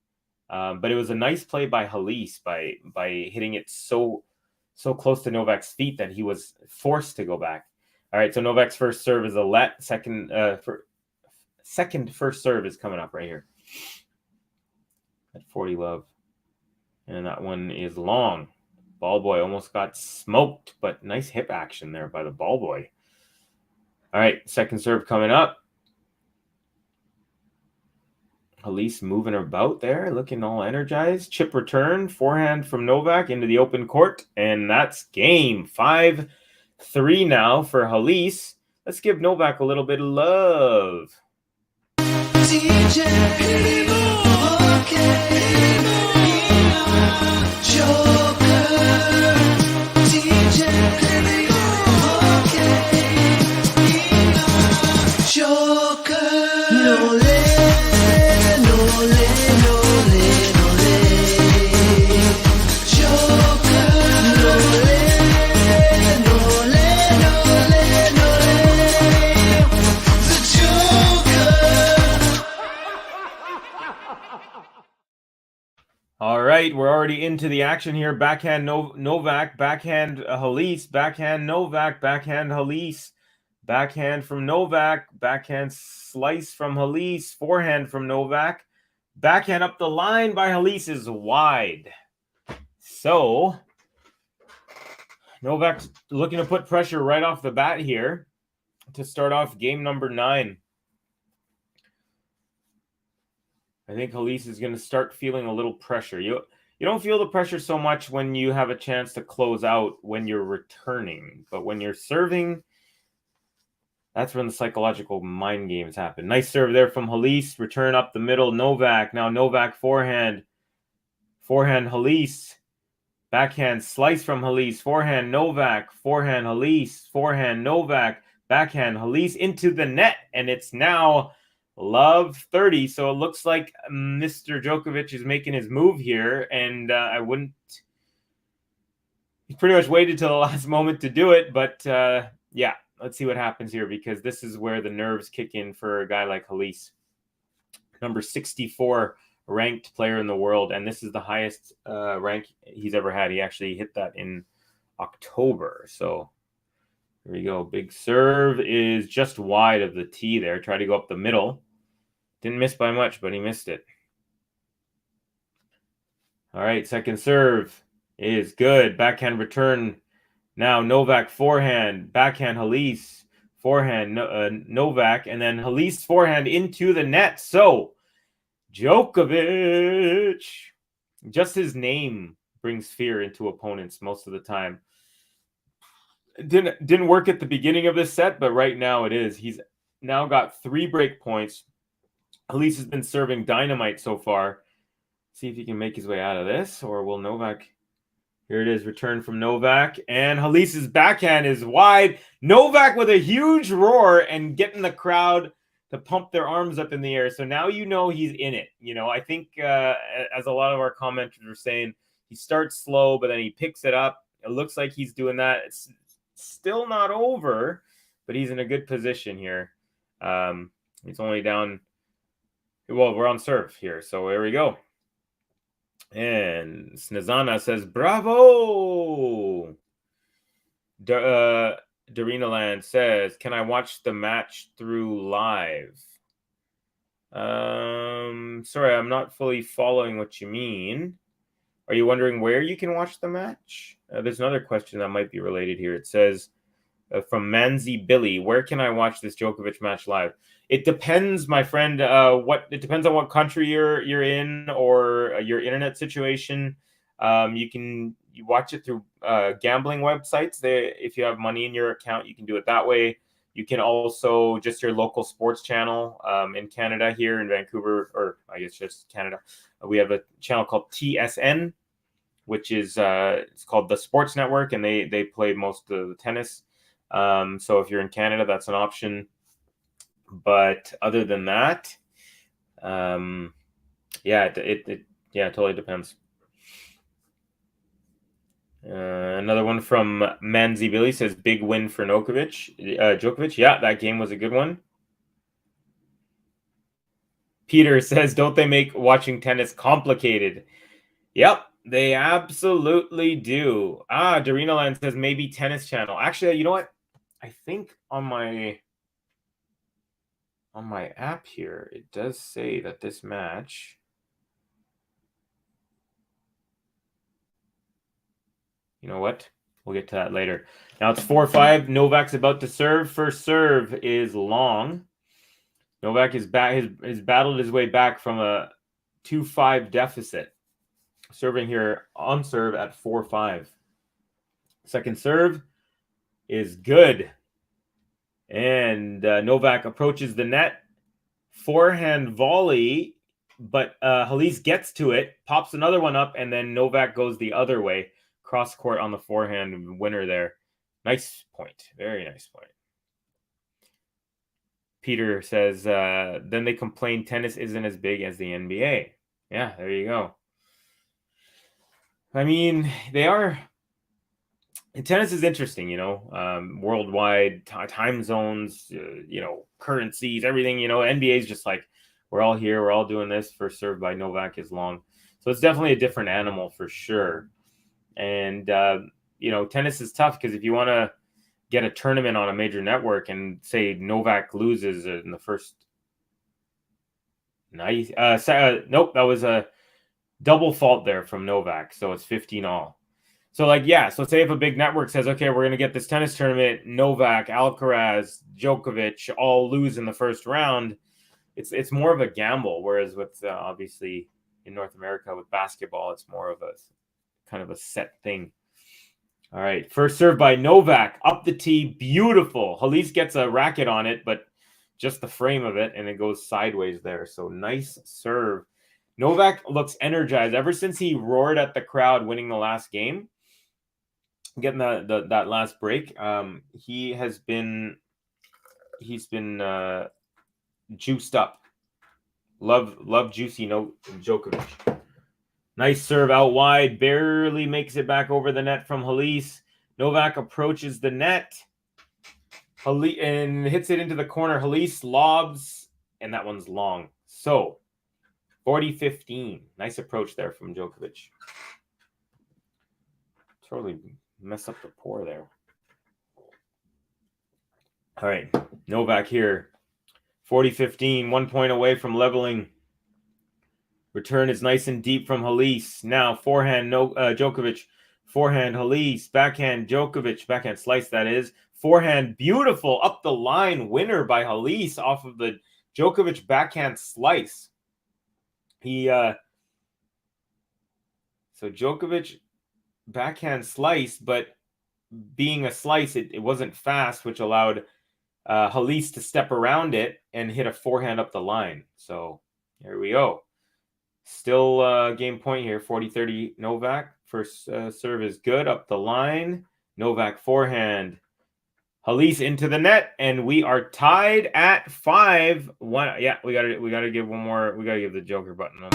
But it was a nice play by Halys by hitting it so close to Novak's feet that he was forced to go back. All right, so Novak's first serve is a let. Second first serve is coming up right here at 40 love. And that one is long. Ball boy almost got smoked, but nice hip action there by the ball boy. All right, second serve coming up. Halys moving about there, looking all energized. Chip return, forehand from Novak into the open court, and that's game. 5-3 now for Halys. Let's give Novak a little bit of love. All right, we're already into the action here. Backhand Novak, backhand Halys, backhand Novak, backhand Halys, backhand from Novak, backhand slice from Halys, forehand from Novak, backhand up the line by Halys is wide. So Novak's looking to put pressure right off the bat here to start off game number 9. I think Halys is going to start feeling a little pressure. You don't feel the pressure so much when you have a chance to close out when you're returning. But when you're serving, that's when the psychological mind games happen. Nice serve there from Halys. Return up the middle. Novak. Now Novak forehand. Forehand Halys. Backhand slice from Halys. Forehand Novak. Forehand Halys. Forehand Novak. Backhand Halys into the net. And it's now love 30. So it looks like Mr. Djokovic is making his move here. And he pretty much waited till the last moment to do it. But yeah, let's see what happens here, because this is where the nerves kick in for a guy like Halys. Number 64 ranked player in the world. And this is the highest rank he's ever had. He actually hit that in October. So here we go. Big serve is just wide of the tee there. Try to go up the middle. Didn't miss by much, but he missed it. All right, second serve is good. Backhand return. Now Novak forehand. Backhand Halys. Forehand Novak. And then Halys forehand into the net. So Djokovic. Just his name brings fear into opponents most of the time. Didn't work at the beginning of this set, but right now it is. He's now got 3 break points. Halys has been serving dynamite so far. See if he can make his way out of this, or will Novak? Here it is, return from Novak, and Halys's backhand is wide. Novak with a huge roar and getting the crowd to pump their arms up in the air. So now you know he's in it. You know, I think as a lot of our commenters are saying, he starts slow, but then he picks it up. It looks like he's doing that. It's still not over, but he's in a good position here. He's only down. Well, we're on serve here, so there we go. And Snezana says, bravo! Darina Land says, can I watch the match through live? Sorry, I'm not fully following what you mean. Are you wondering where you can watch the match? There's another question that might be related here. It says, from Manzi Billy. Where can I watch this Djokovic match live? It depends, my friend. It depends on what country you're in or your internet situation. You watch it through gambling websites. If you have money in your account, you can do it that way. You can also just your local sports channel in Canada here in Vancouver, or I guess just Canada. We have a channel called TSN, which is it's called the Sports Network, and they play most of the tennis. So if you're in Canada, that's an option. But other than that, it totally depends. Another one from Manzi Billy says, big win for Djokovic. Yeah, that game was a good one. Peter says, don't they make watching tennis complicated? Yep, they absolutely do. Darina Land says, maybe Tennis Channel. Actually, you know what? I think on my app here, it does say that this match... You know what? We'll get to that later. Now it's 4-5. Novak's about to serve. First serve is long. Novak is back. Has battled his way back from a 2-5 deficit. Serving here on serve at 4-5. Second serve is good. And Novak approaches the net. Forehand volley, but Halys gets to it, pops another one up, and then Novak goes the other way. Cross court on the forehand winner there. Nice point. Very nice point. Peter says, then they complain tennis isn't as big as the NBA. Yeah, there you go. I mean, they are. Tennis is interesting, worldwide time zones, currencies, everything, NBA is just like, we're all here. We're all doing this. First serve by Novak is long. So it's definitely a different animal for sure. And, tennis is tough because if you want to get a tournament on a major network and say Novak loses in the first night, nope, that was a double fault there from Novak. So it's 15-all. So so say if a big network says, okay, we're going to get this tennis tournament, Novak, Alcaraz, Djokovic all lose in the first round. It's more of a gamble. Whereas with obviously in North America with basketball, it's more of a kind of a set thing. All right. First serve by Novak. Up the tee. Beautiful. Halys gets a racket on it, but just the frame of it, and it goes sideways there. So nice serve. Novak looks energized. Ever since he roared at the crowd winning the last game, getting that last break, he's been juiced up. Love juicy Djokovic. Nice serve out wide. Barely makes it back over the net from Halys. Novak approaches the net and hits it into the corner. Halys lobs, and that one's long. So, 40-15. Nice approach there from Djokovic. Totally messed up the pour there. All right. Novak here. 40-15. 1 point away from leveling. Return is nice and deep from Halys. Now forehand, Djokovic. Forehand, Halys. Backhand, Djokovic. Backhand slice, that is. Forehand, beautiful. Up the line. Winner by Halys off of the Djokovic backhand slice. So Djokovic backhand slice, but being a slice, it wasn't fast, which allowed Halys to step around it and hit a forehand up the line. So here we go. Still game point here, 40-30 Novak. First serve is good, up the line. Novak forehand. Halys into the net, and we are tied at 5-1. Yeah, we gotta give one more. We gotta give the Joker button on.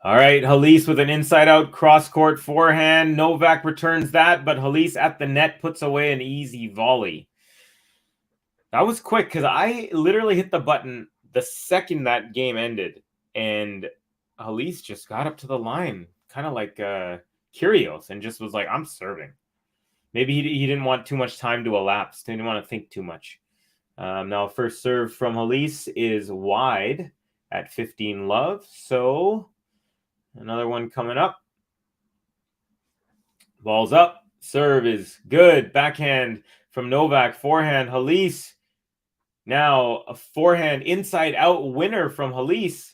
All right, Halys with an inside-out cross-court forehand. Novak returns that, but Halys at the net puts away an easy volley. That was quick because I literally hit the button the second that game ended, and Halys just got up to the line, kind of like Kyrgios, and just was like, I'm serving. Maybe he didn't want too much time to elapse. Didn't want to think too much. Now, first serve from Halys is wide at 15 love. So another one coming up. Ball's up. Serve is good. Backhand from Novak. Forehand, Halys. Now a forehand inside out winner from Halys.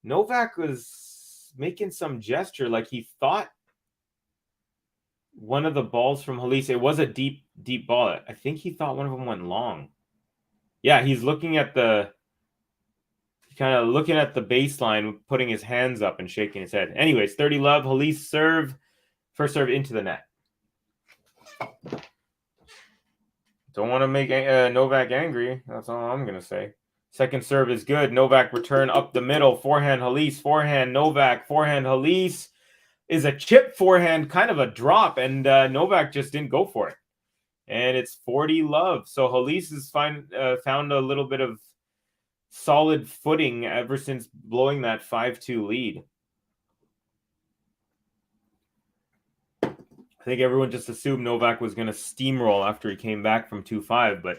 Novak was making some gesture like he thought one of the balls from Halys, it was a deep ball. I think he thought one of them went long. Yeah, he's looking at the baseline, putting his hands up and shaking his head. Anyways, 30 love. Halys serve. First serve into the net. Don't want to make Novak angry. That's all I'm going to say. Second serve is good. Novak return up the middle. Forehand, Halys. Forehand, Novak. Forehand, Halys. Is a chip forehand, kind of a drop, and Novak just didn't go for it. And it's 40 love. So Halys has found a little bit of solid footing ever since blowing that 5-2 lead. I think everyone just assumed Novak was going to steamroll after he came back from 2-5, but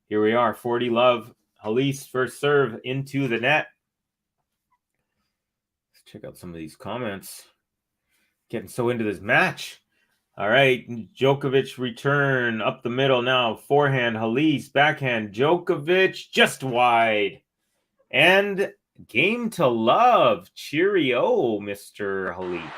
here we are, 40 love. Halys first serve into the net. Let's check out some of these comments. Getting so into this match. All right, Djokovic return up the middle now. Forehand, Halys, backhand, Djokovic just wide. And game to love. Cheerio, Mr. Halys.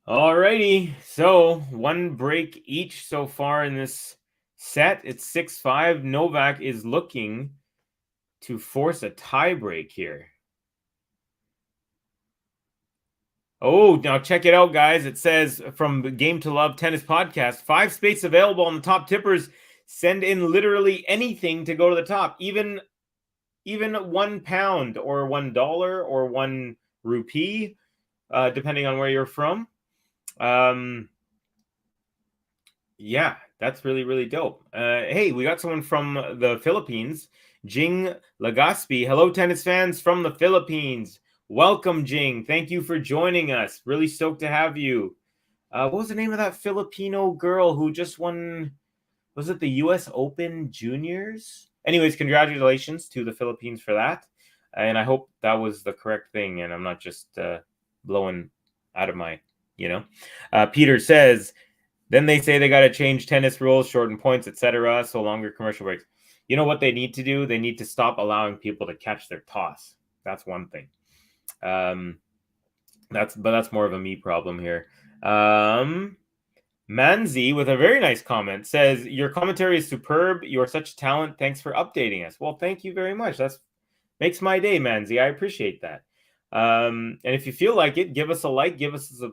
All righty, so one break each so far in this set. It's 6-5. Novak is looking to force a tiebreak here. Oh, now check it out, guys. It says from the Game to Love Tennis Podcast, 5 spaces available on the top tippers. Send in literally anything to go to the top, even £1 or $1 or 1 rupee, depending on where you're from. Yeah, that's really, really dope. Hey, we got someone from the Philippines. Jing Legaspi. Hello, tennis fans from the Philippines. Welcome, Jing. Thank you for joining us. Really stoked to have you. What was the name of that Filipino girl who just won? Was it the US Open Juniors? Anyways, congratulations to the Philippines for that. And I hope that was the correct thing. And I'm not just blowing out of my, Peter says, then they say they got to change tennis rules, shorten points, etc. So longer commercial breaks. You know what they need to do? They need to stop allowing people to catch their toss. That's one thing. That's more of a me problem here. Manzi with a very nice comment says, your commentary is superb. You are such talent. Thanks for updating us. Well, thank you very much. That makes my day, Manzi. I appreciate that. And if you feel like it, give us a like, give us a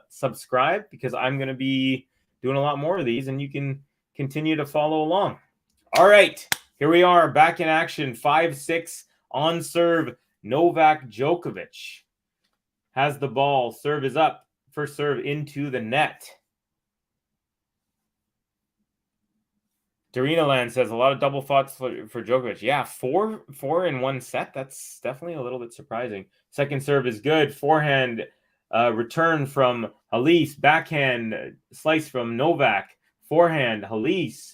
subscribe, because I'm going to be doing a lot more of these and you can continue to follow along. All right, here we are back in action. 5-6 on serve. Novak Djokovic has the ball. Serve is up. First serve into the net. Darina Land says a lot of double thoughts for Djokovic. Yeah, four in one set. That's definitely a little bit surprising. Second serve is good. Forehand return from Halys. Backhand slice from Novak. Forehand, Halys.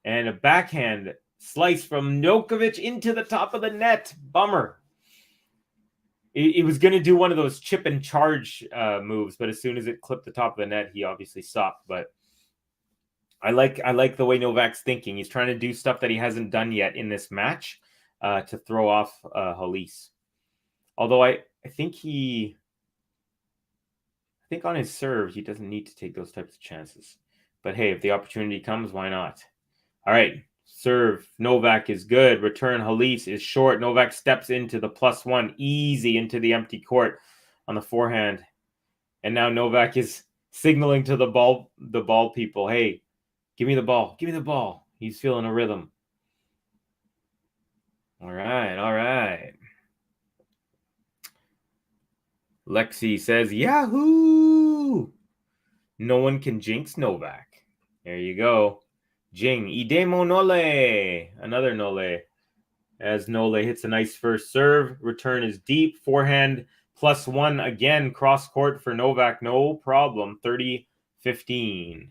And a backhand slice from Djokovic into the top of the net. Bummer. It was going to do one of those chip and charge moves, but as soon as it clipped the top of the net, he obviously stopped. But I like the way Novak's thinking. He's trying to do stuff that he hasn't done yet in this match to throw off Halys. Although I think on his serve, he doesn't need to take those types of chances. But hey, if the opportunity comes, why not? All right, serve. Novak is good. Return Halys is short. Novak steps into the +1, easy into the empty court on the forehand. And now Novak is signaling to the ball people, hey, Give me the ball. Give me the ball. He's feeling a rhythm. All right. Lexi says, Yahoo! No one can jinx Novak. There you go. Jing. Idemo Nole. Another Nole. As Nole hits a nice first serve. Return is deep. Forehand +1 again. Cross court for Novak. No problem. 30-15.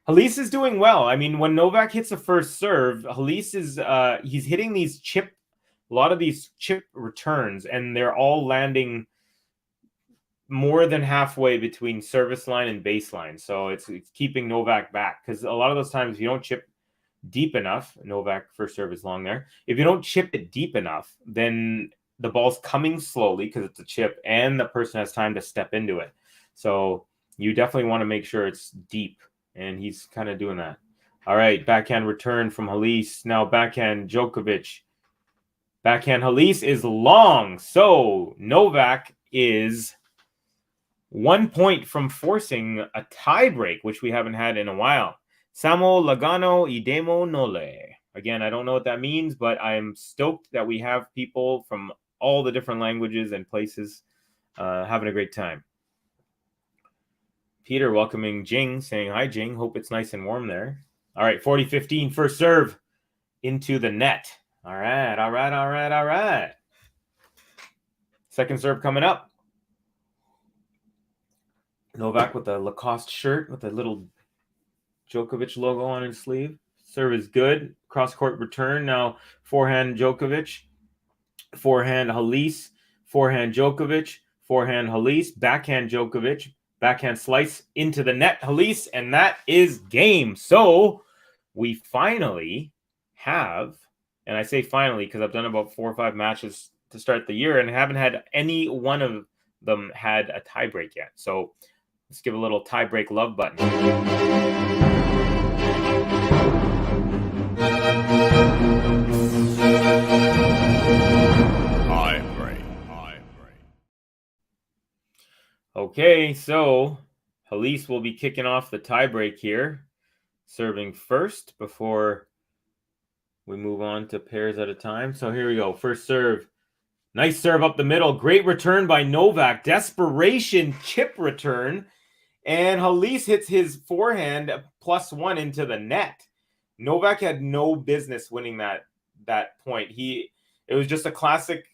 Halys is doing well. I mean, when Novak hits a first serve, Halys is he's hitting a lot of these chip returns, and they're all landing more than halfway between service line and baseline. So it's keeping Novak back, because a lot of those times if you don't chip deep enough, Novak first serve is long there. If you don't chip it deep enough, then the ball's coming slowly because it's a chip, and the person has time to step into it. So you definitely want to make sure it's deep. And he's kind of doing that. All right, backhand return from Halys. Now backhand Djokovic. Backhand Halys is long. So Novak is 1 point from forcing a tiebreak, which we haven't had in a while. Samo Lagano Idemo Nole. Again, I don't know what that means, but I'm stoked that we have people from all the different languages and places having a great time. Peter welcoming Jing, saying, hi, Jing. Hope it's nice and warm there. All right, 40-15, first serve into the net. All right. Second serve coming up. Novak with a Lacoste shirt with a little Djokovic logo on his sleeve. Serve is good. Cross-court return. Now forehand Djokovic. Forehand Halys. Forehand Djokovic. Forehand Halys. Backhand Djokovic. Backhand slice into the net, Halys, and that is game. So we finally have, and I say finally because I've done about 4 or 5 matches to start the year and haven't had any one of them had a tiebreak yet. So let's give a little tiebreak love button. Okay, so Halys will be kicking off the tiebreak here, serving first before we move on to pairs at a time. So here we go. First serve. Nice serve up the middle. Great return by Novak. Desperation chip return. And Halys hits his forehand +1 into the net. Novak had no business winning that point. It was just a classic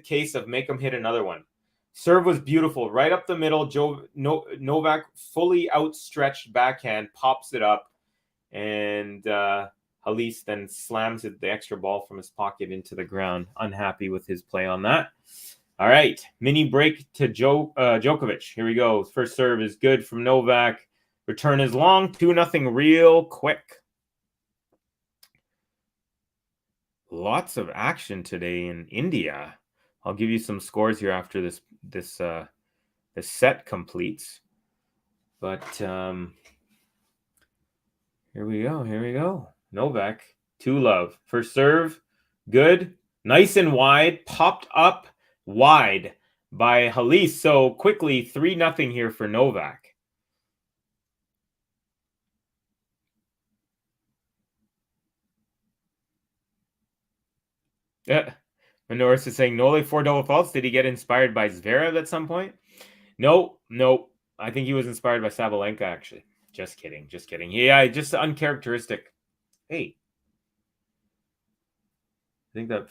case of make him hit another one. Serve was beautiful, right up the middle. Novak fully outstretched backhand, pops it up, and Halys then slams the extra ball from his pocket into the ground. Unhappy with his play on that. All right, mini break to Djokovic. Here we go. First serve is good from Novak. Return is long, 2-0 real quick. Lots of action today in India. I'll give you some scores here after this set completes. But here we go. Novak, 2-love. First serve, good. Nice and wide. Popped up wide by Halys. So quickly, 3-0 here for Novak. Yeah. Manoris is saying, Nole 4 double faults. Did he get inspired by Zverev at some point? No. I think he was inspired by Sabalenka, actually. Just kidding. Yeah, just uncharacteristic. Hey. I think that...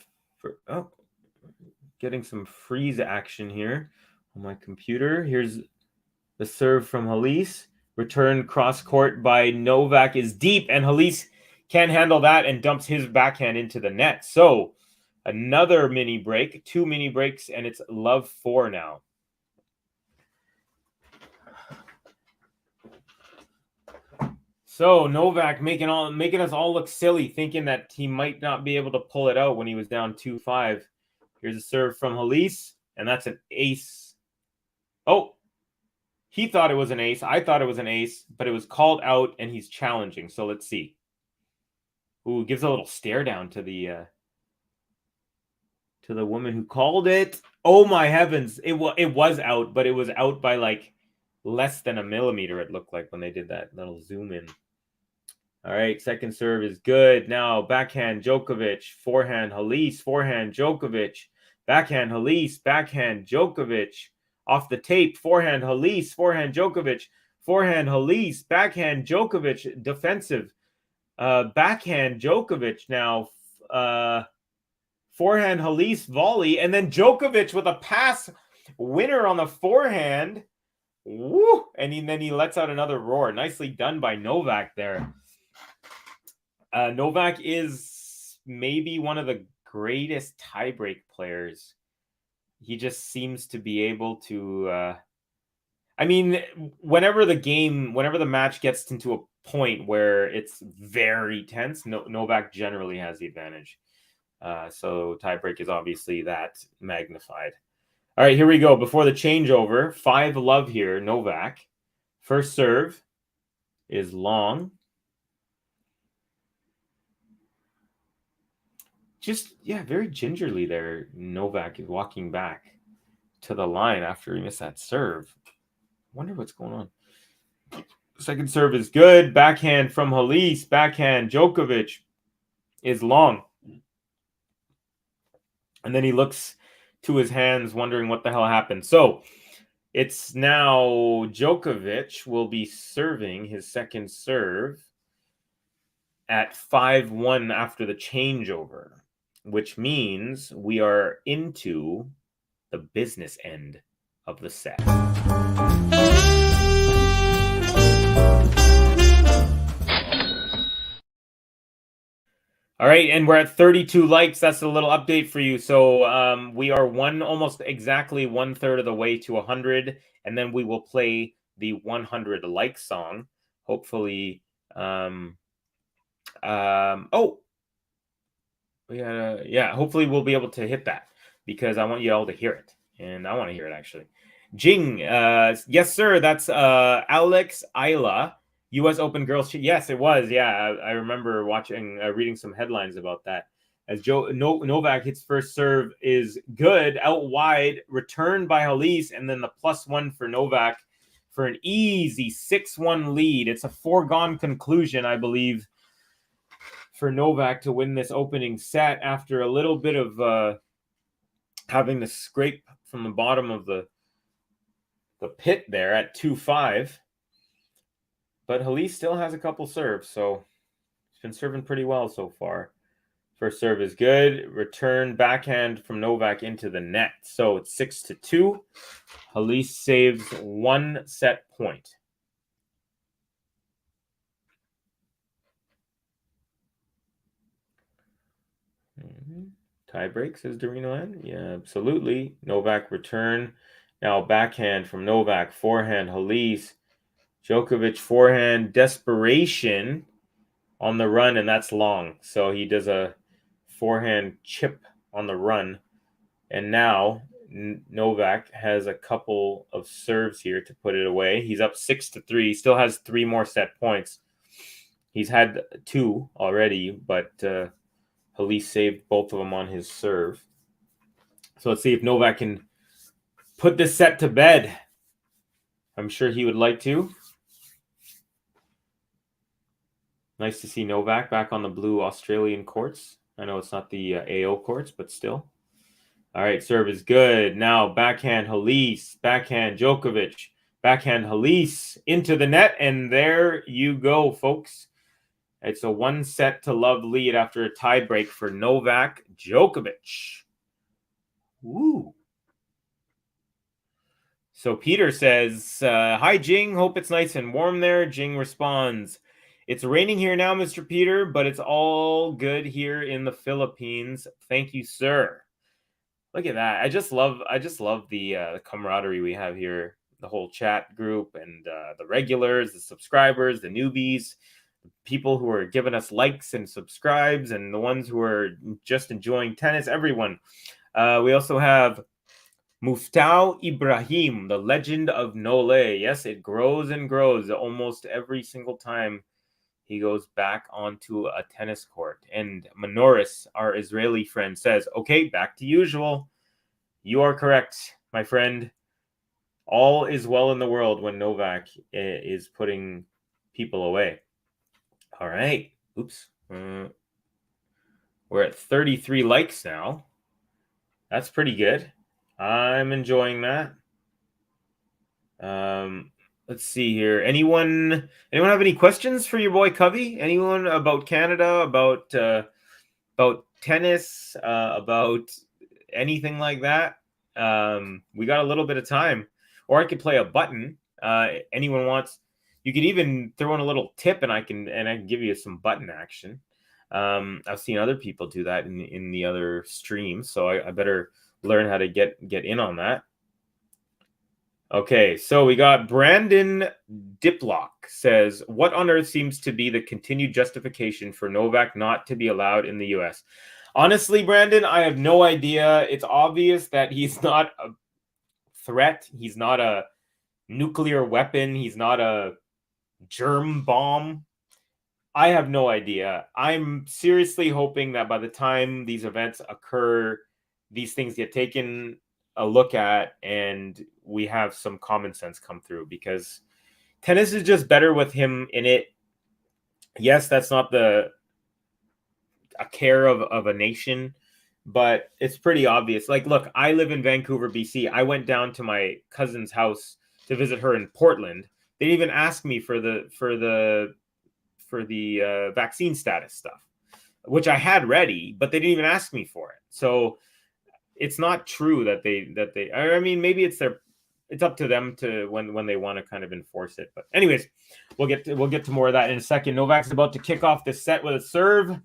getting some freeze action here on my computer. Here's the serve from Halys. Return cross court by Novak is deep, and Halys can't handle that and dumps his backhand into the net. So... another mini break, 2 mini breaks, and it's love 4 now. So Novak making us all look silly, thinking that he might not be able to pull it out when he was down 2-5. Here's a serve from Halys, and that's an ace. Oh, he thought it was an ace. I thought it was an ace, but it was called out, and he's challenging. So let's see. Ooh, gives a little stare down to the woman who called it. Oh my heavens. It was out, but it was out by like less than a millimeter, it looked like when they did that little zoom in. All right, second serve is good. Now backhand Djokovic, forehand Halys, forehand Djokovic, backhand Halys, backhand Djokovic. Off the tape, forehand Halys, forehand Djokovic, forehand Halys, backhand Djokovic, defensive. Backhand Djokovic now, forehand Halys volley, and then Djokovic with a pass winner on the forehand. Woo! And then he lets out another roar. Nicely done by Novak there. Novak is maybe one of the greatest tiebreak players. He just seems to be able to... I mean, whenever the match gets into a point where it's very tense, Novak generally has the advantage. So tiebreak is obviously that magnified. All right, here we go. Before the changeover, 5-love here, Novak. First serve is long. Just, yeah, very gingerly there. Novak is walking back to the line after he missed that serve. Wonder what's going on. Second serve is good. Backhand from Halys. Backhand Djokovic is long. And then he looks to his hands wondering what the hell happened. So it's now Djokovic will be serving his second serve at 5-1 after the changeover, which means we are into the business end of the set. All right, and we're at 32 likes. That's a little update for you. So we are almost exactly 1/3 of the way to 100, and then we will play the 100 like song. Hopefully, hopefully we'll be able to hit that because I want you all to hear it, and I want to hear it actually. Jing, yes sir, that's Alex Isla. U.S. Open girls. Yes, it was. Yeah, I remember watching, reading some headlines about that. As Novak hits first serve is good, out wide, returned by Halys, and then the +1 for Novak for an easy 6-1 lead. It's a foregone conclusion, I believe, for Novak to win this opening set after a little bit of having to scrape from the bottom of the pit there at 2-5. But Halys still has a couple serves, so he's been serving pretty well so far. First serve is good. Return backhand from Novak into the net. So it's 6-2. Halys saves 1 set point. Tie break, says Dorino N. Yeah, absolutely. Novak return. Now backhand from Novak. Forehand, Halys. Djokovic forehand, desperation on the run, and that's long. So he does a forehand chip on the run. And now Novak has a couple of serves here to put it away. He's up 6-3. He still has 3 more set points. He's had 2 already, but Halys saved both of them on his serve. So let's see if Novak can put this set to bed. I'm sure he would like to. Nice to see Novak back on the blue Australian courts. I know it's not the AO courts, but still. All right, serve is good. Now backhand Halys, backhand Djokovic, backhand Halys into the net, and there you go, folks. It's a 1-set-to-love lead after a tiebreak for Novak Djokovic. Woo. So Peter says, hi, Jing. Hope it's nice and warm there. Jing responds, it's raining here now, Mr. Peter, but it's all good here in the Philippines. Thank you, sir. Look at that. I just love the camaraderie we have here, the whole chat group and the regulars, the subscribers, the newbies, the people who are giving us likes and subscribes, and the ones who are just enjoying tennis, everyone. We also have Muftau Ibrahim, the legend of Nole. Yes, it grows and grows almost every single time he goes back onto a tennis court. And Manoris, our Israeli friend, says, okay, back to usual. You are correct, my friend. All is well in the world when Novak is putting people away. All right. Oops. We're at 33 likes now. That's pretty good. I'm enjoying that. Let's see here. Anyone have any questions for your boy Covey? Anyone about Canada, about tennis, about anything like that? We got a little bit of time, or I could play a button. Anyone wants? You could even throw in a little tip, and I can give you some button action. I've seen other people do that in the other streams, so I better learn how to get in on that. Okay, so we got Brandon Diplock says, what on earth seems to be the continued justification for Novak not to be allowed in the U.S.? Honestly, Brandon, I have no idea. It's obvious that he's not a threat. He's not a nuclear weapon. He's not a germ bomb. I have no idea. I'm seriously hoping that by the time these events occur, these things get taken a look at and we have some common sense come through, because tennis is just better with him in it. Yes, that's not a care of a nation, but it's pretty obvious. Like, look, I live in Vancouver, BC. I went down to my cousin's house to visit her in Portland. They didn't even ask me for the vaccine status stuff, which I had ready, but they didn't even ask me for it. So it's not true that they. I mean, maybe it's up to them to when they want to kind of enforce it. But anyways, we'll get to more of that in a second. Novak's about to kick off the set with a serve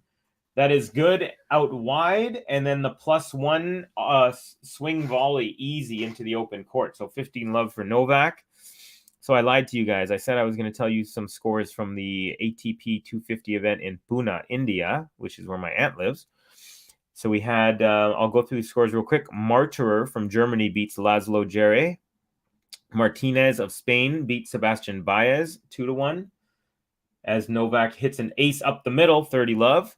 that is good out wide, and then the +1 swing volley easy into the open court. So 15 love for Novak. So I lied to you guys. I said I was going to tell you some scores from the ATP 250 event in Pune, India, which is where my aunt lives. So we had, I'll go through the scores real quick. Martyrer from Germany beats Laszlo Djere. Martinez of Spain beats Sebastian Baez 2-1. As Novak hits an ace up the middle, 30 love.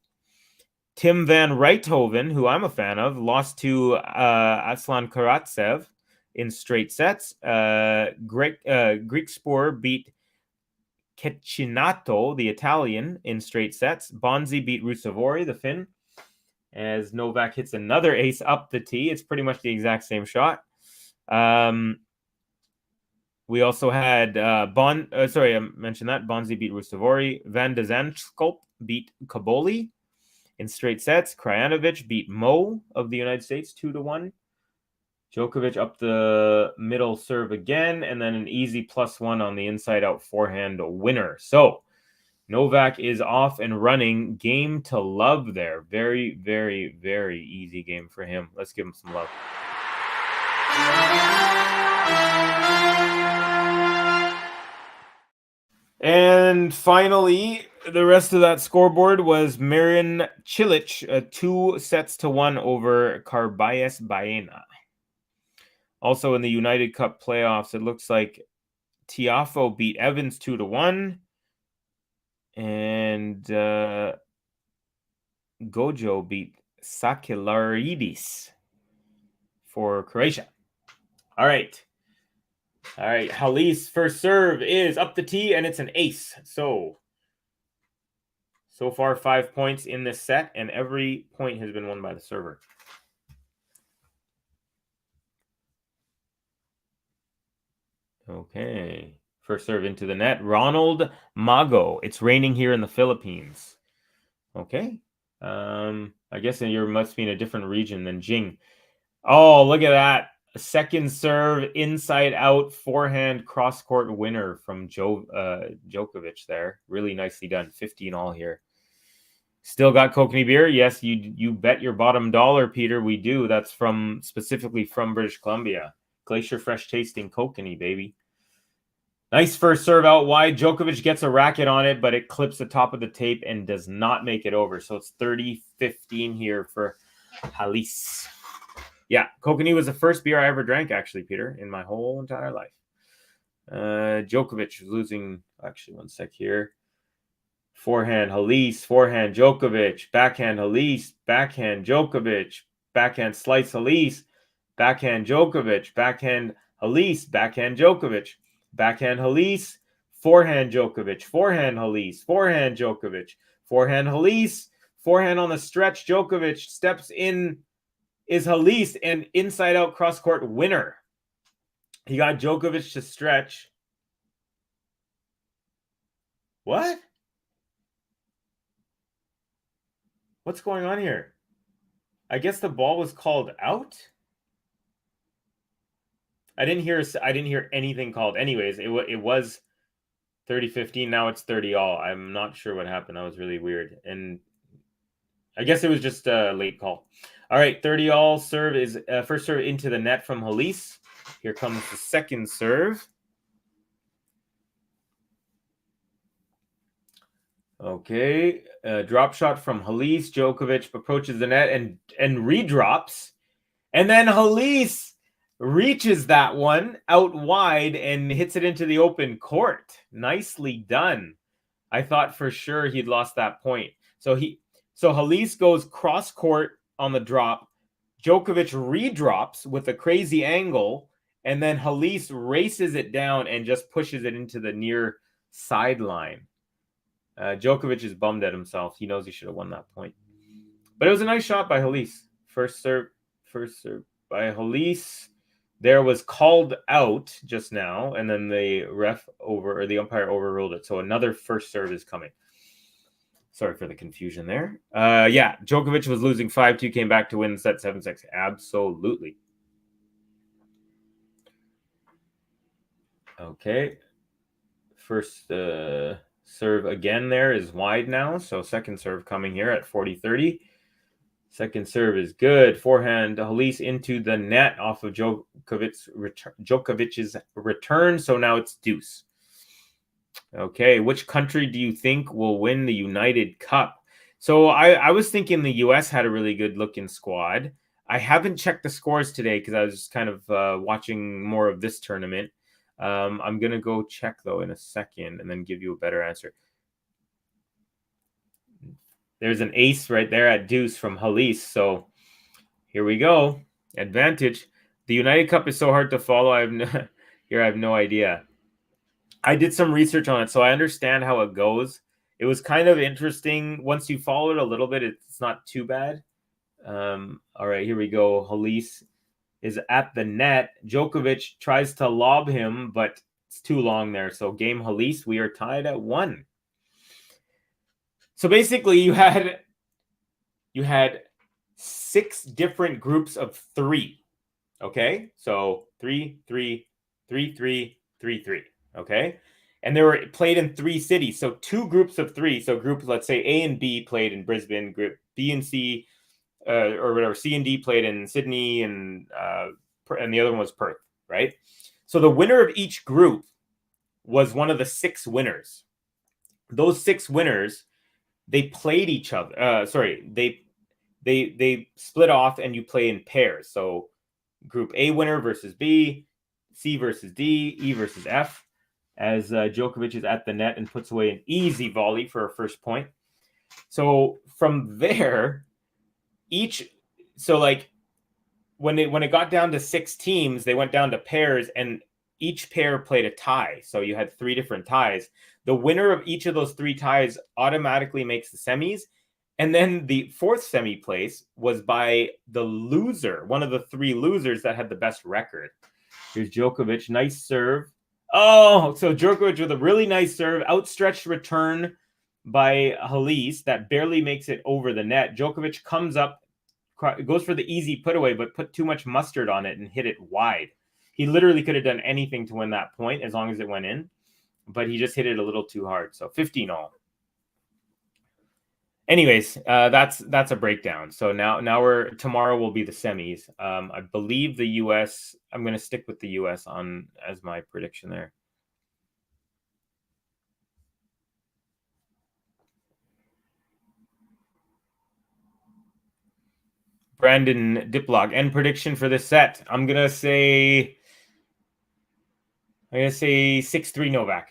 Tim van Rijthoven, who I'm a fan of, lost to Aslan Karatsev in straight sets. Greek Spore beat Cecchinato, the Italian, in straight sets. Bonzi beat Rusevori, the Finn. As Novak hits another ace up the tee. It's pretty much the exact same shot. We also had I mentioned that. Bonzi beat Rusevori. Van de Zandschulp beat Kaboli in straight sets. Krajinovic beat Mo of the United States 2-1. Djokovic up the middle serve again, and then an easy +1 on the inside-out forehand winner. So Novak is off and running. Game to love there. Very, very, very easy game for him. Let's give him some love. And finally, the rest of that scoreboard was Marin Cilic, 2-1 over Carballes Baena. Also in the United Cup playoffs, it looks like Tiafoe beat Evans 2-1. And Gojo beat Sakilaridis for Croatia. All right. Halys first serve is up the tee, and it's an ace. So far 5 points in this set, and every point has been won by the server. Okay. First serve into the net. Ronald Mago. It's raining here in the Philippines. Okay. I guess you must be in a different region than Jing. Oh, look at that. A second serve, inside out, forehand cross-court winner from Djokovic there. Really nicely done. 15 all here. Still got Kokanee beer? Yes, you bet your bottom dollar, Peter. We do. That's specifically from British Columbia. Glacier Fresh tasting Kokanee, baby. Nice first serve out wide. Djokovic gets a racket on it, but it clips the top of the tape and does not make it over. So it's 30-15 here for Halys. Yeah, Kokanee was the first beer I ever drank, actually, Peter, in my whole entire life. Djokovic losing. Actually, one sec here. Forehand Halys, forehand Djokovic, backhand Halys, backhand Djokovic, backhand slice Halys, backhand Djokovic, backhand Halys, backhand Djokovic. Backhand Halys, forehand Djokovic. Forehand Halys, forehand Djokovic. Forehand Halys, forehand on the stretch. Djokovic steps in, is Halys, and inside out cross court winner. He got Djokovic to stretch. What? What's going on here? I guess the ball was called out. I didn't hear anything called. Anyways, it was 30-15. Now it's 30-all. I'm not sure what happened. That was really weird. And I guess it was just a late call. All right, 30-all serve is first serve into the net from Halys. Here comes the second serve. Okay, drop shot from Halys. Djokovic approaches the net and redrops. And then Halys reaches that one out wide and hits it into the open court. Nicely done. I thought for sure he'd lost that point. So Halys goes cross court on the drop. Djokovic redrops with a crazy angle, and then Halys races it down and just pushes it into the near sideline. Djokovic is bummed at himself. He knows he should have won that point. But it was a nice shot by Halys. First serve by Halys. There was called out just now, and then the the umpire overruled it. So another first serve is coming. Sorry for the confusion there. Yeah, Djokovic was losing 5-2, came back to win set 7-6. Absolutely. Okay. First serve again there is wide now. So second serve coming here at 40-30. Second serve is good. Forehand Halys into the net off of Djokovic's return. So now it's deuce. Okay, which country do you think will win the United Cup? So I was thinking the U.S. had a really good looking squad. I haven't checked the scores today because I was just kind of watching more of this tournament. I'm going to go check, though, in a second and then give you a better answer. There's an ace right there at deuce from Halys. So here we go. Advantage. The United Cup is so hard to follow. I have no idea. I did some research on it, so I understand how it goes. It was kind of interesting. Once you follow it a little bit, it's not too bad. All right, here we go. Halys is at the net. Djokovic tries to lob him, but it's too long there. So game Halys, we are tied at 1. So basically, you had 6 different groups of 3. Okay, so 3, 3, 3, 3, 3, 3. Okay, and they were played in 3 cities. So 2 groups of 3. So group, let's say A and B played in Brisbane. Group B and C, or whatever, C and D played in Sydney, and the other one was Perth. Right. So the winner of each group was one of the 6 winners. Those 6 winners, they played each other. They split off, and you play in pairs. So Group A winner versus B, C versus D, E versus F. As Djokovic is at the net and puts away an easy volley for a first point. So from there, when it got down to 6 teams, they went down to pairs, and each pair played a tie. So you had 3 different ties. The winner of each of those 3 ties automatically makes the semis. And then the 4th semi place was by the loser, one of the 3 losers that had the best record. Here's Djokovic, nice serve. Oh, so Djokovic with a really nice serve, outstretched return by Halys that barely makes it over the net. Djokovic comes up, goes for the easy put away, but put too much mustard on it and hit it wide. He literally could have done anything to win that point as long as it went in, but he just hit it a little too hard. So 15-all. Anyways, that's a breakdown. So now tomorrow will be the semis. I believe the U.S. I'm going to stick with the U.S. as my prediction there. Brandon Diplock, end prediction for this set. I'm gonna say 6-3 Novak.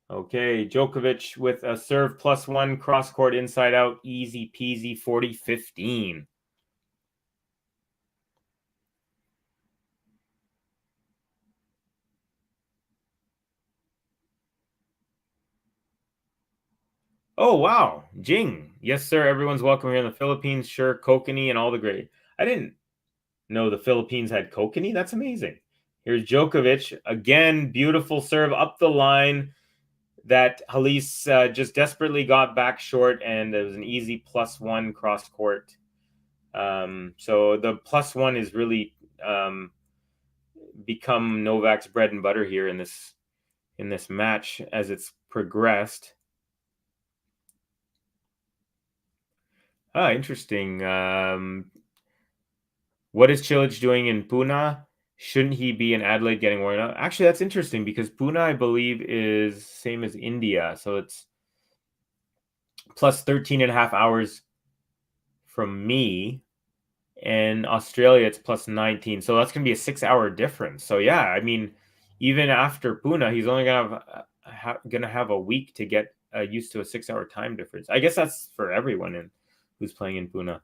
Okay, Djokovic with a serve +1, cross court inside out, easy peasy, 40-15. Oh, wow. Jing. Yes, sir. Everyone's welcome here in the Philippines. Sure. Kokanee and all the great. I didn't know the Philippines had Kokanee. That's amazing. Here's Djokovic. Again, beautiful serve up the line that Halys just desperately got back short, and it was an easy +1 cross court. So the +1 is really become Novak's bread and butter here in this match as it's progressed. Interesting. What is Cilic doing in Pune? Shouldn't he be in Adelaide getting worn out? Actually, that's interesting because Pune, I believe, is same as India. So it's plus 13 and a half hours from me. And Australia, it's plus 19. So that's going to be a 6-hour difference. So, yeah, I mean, even after Pune, he's only going to have a week to get used to a 6-hour time difference. I guess that's for everyone who's playing in Pune.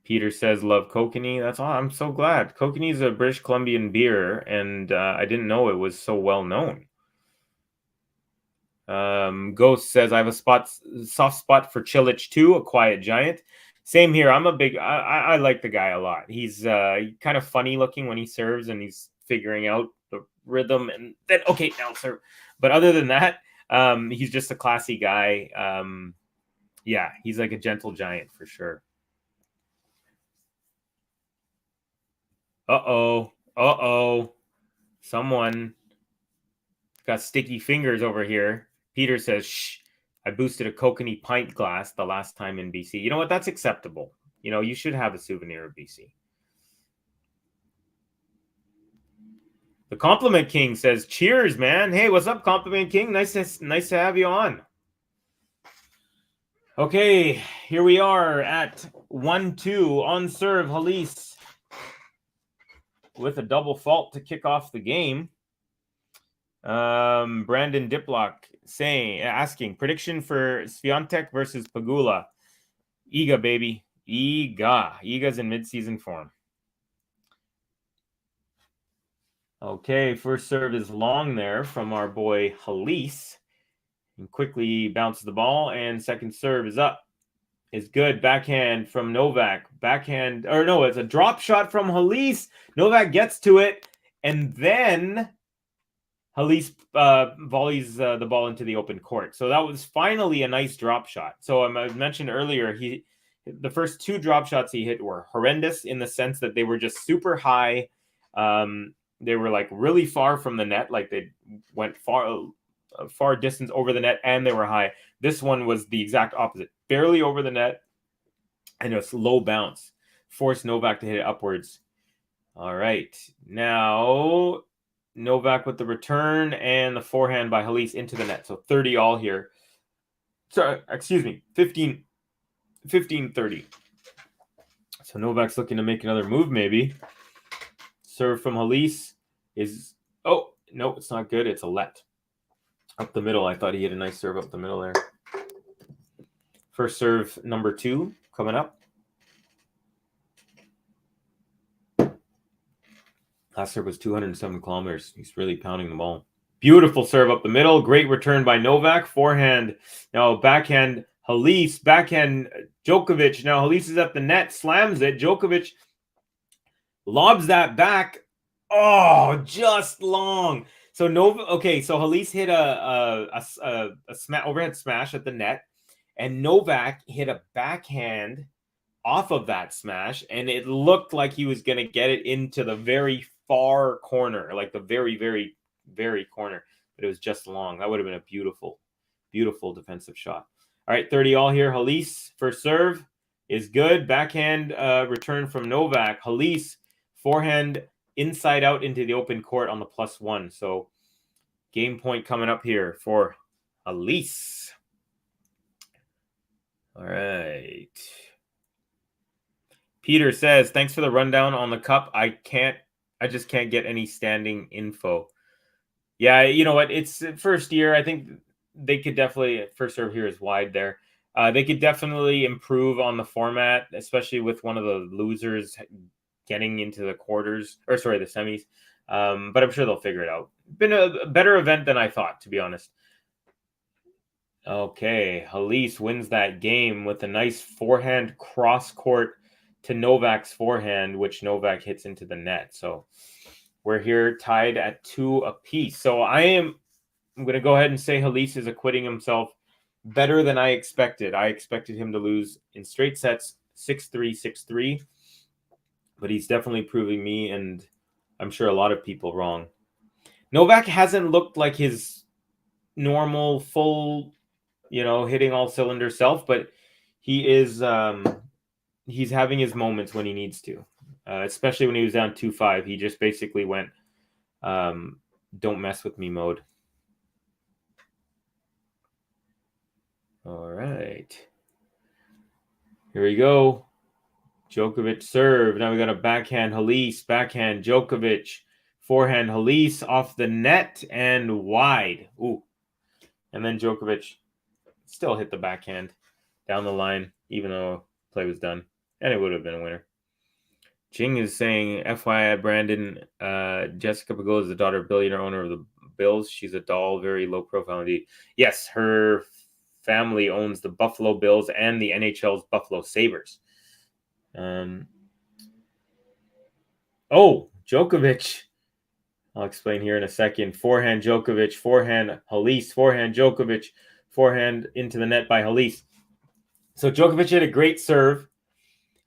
Peter says, love Kokanee. That's all. I'm so glad. Kokanee is a British Columbian beer, and I didn't know it was so well known. Ghost says, I have a soft spot for Cilic too, a quiet giant. Same here. I like the guy a lot. He's kind of funny looking when he serves, and he's figuring out the rhythm. And then, okay, now serve. But other than that, he's just a classy guy. Yeah, he's like a gentle giant for sure. Uh-oh. Someone got sticky fingers over here. Peter says, shh, I boosted a Kokanee pint glass the last time in BC. You know what? That's acceptable. You know, you should have a souvenir of BC. The Compliment King says, cheers, man. Hey, what's up, Compliment King? Nice to have you on. Okay, here we are at 1-2 on serve. Halys with a double fault to kick off the game. Brandon Diplock asking prediction for Swiatek versus Pagula. Iga, baby. Iga's in mid-season form. Okay, first serve is long there from our boy Halys. And quickly bounces the ball, and second serve is up. Is good. Backhand from Novak. It's a drop shot from Halys. Novak gets to it, and then Halys volleys the ball into the open court. So that was finally a nice drop shot. So I mentioned earlier, the first 2 drop shots he hit were horrendous in the sense that they were just super high. They were like really far from the net, like they went far distance over the net, and they were high. This one was the exact opposite, barely over the net, and it was low bounce, forced Novak to hit it upwards. All right, now Novak with the return and the forehand by Halys into the net. So 30 all here. Sorry, excuse me, 15-30. So Novak's looking to make another move, maybe. Serve from Halys is, oh, no, it's not good. It's a let. Up the middle. I thought he had a nice serve up the middle there. First serve number 2 coming up. Last serve was 207 kilometers. He's really pounding the ball. Beautiful serve up the middle. Great return by Novak. Forehand. Now backhand Halys. Backhand Djokovic. Now Halys is at the net. Slams it. Djokovic lobs that back. Oh, just long. So so Halys hit a overhead smash at the net, and Novak hit a backhand off of that smash, and it looked like he was going to get it into the very far corner, like the very, very, very corner, but it was just long. That would have been a beautiful, beautiful defensive shot. All right, 30 all here. Halys first serve is good. Backhand return from Novak. Halys forehand inside out into the open court on the +1. So game point coming up here for Halys. All right. Peter says, thanks for the rundown on the cup. I just can't get any standing info. Yeah, you know what? It's first year. I think they could definitely, first serve here is wide there. They could definitely improve on the format, especially with one of the losers getting into the the semis. But I'm sure they'll figure it out. Been a better event than I thought, to be honest. Okay, Halys wins that game with a nice forehand cross court to Novak's forehand, which Novak hits into the net. So we're here tied at 2 apiece. So I'm going to go ahead and say Halys is acquitting himself better than I expected. I expected him to lose in straight sets 6-3, 6-3. But he's definitely proving me, and I'm sure a lot of people, wrong. Novak hasn't looked like his normal, full, hitting all cylinder self, but he is he's having his moments when he needs to, especially when he was down 2-5. He just basically went don't mess with me mode. All right, here we go. Djokovic serve. Now we got a backhand Halys, backhand Djokovic, forehand Halys off the net and wide. Ooh, and then Djokovic still hit the backhand down the line, even though play was done, and it would have been a winner. Jing is saying, FYI, Brandon, Jessica Pagula is the daughter of billionaire owner of the Bills. She's a doll, very low profile indeed. Yes, her family owns the Buffalo Bills and the NHL's Buffalo Sabres. Djokovic. I'll explain here in a second. Forehand Djokovic, forehand Halys, forehand Djokovic, forehand into the net by Halys. So Djokovic hit a great serve,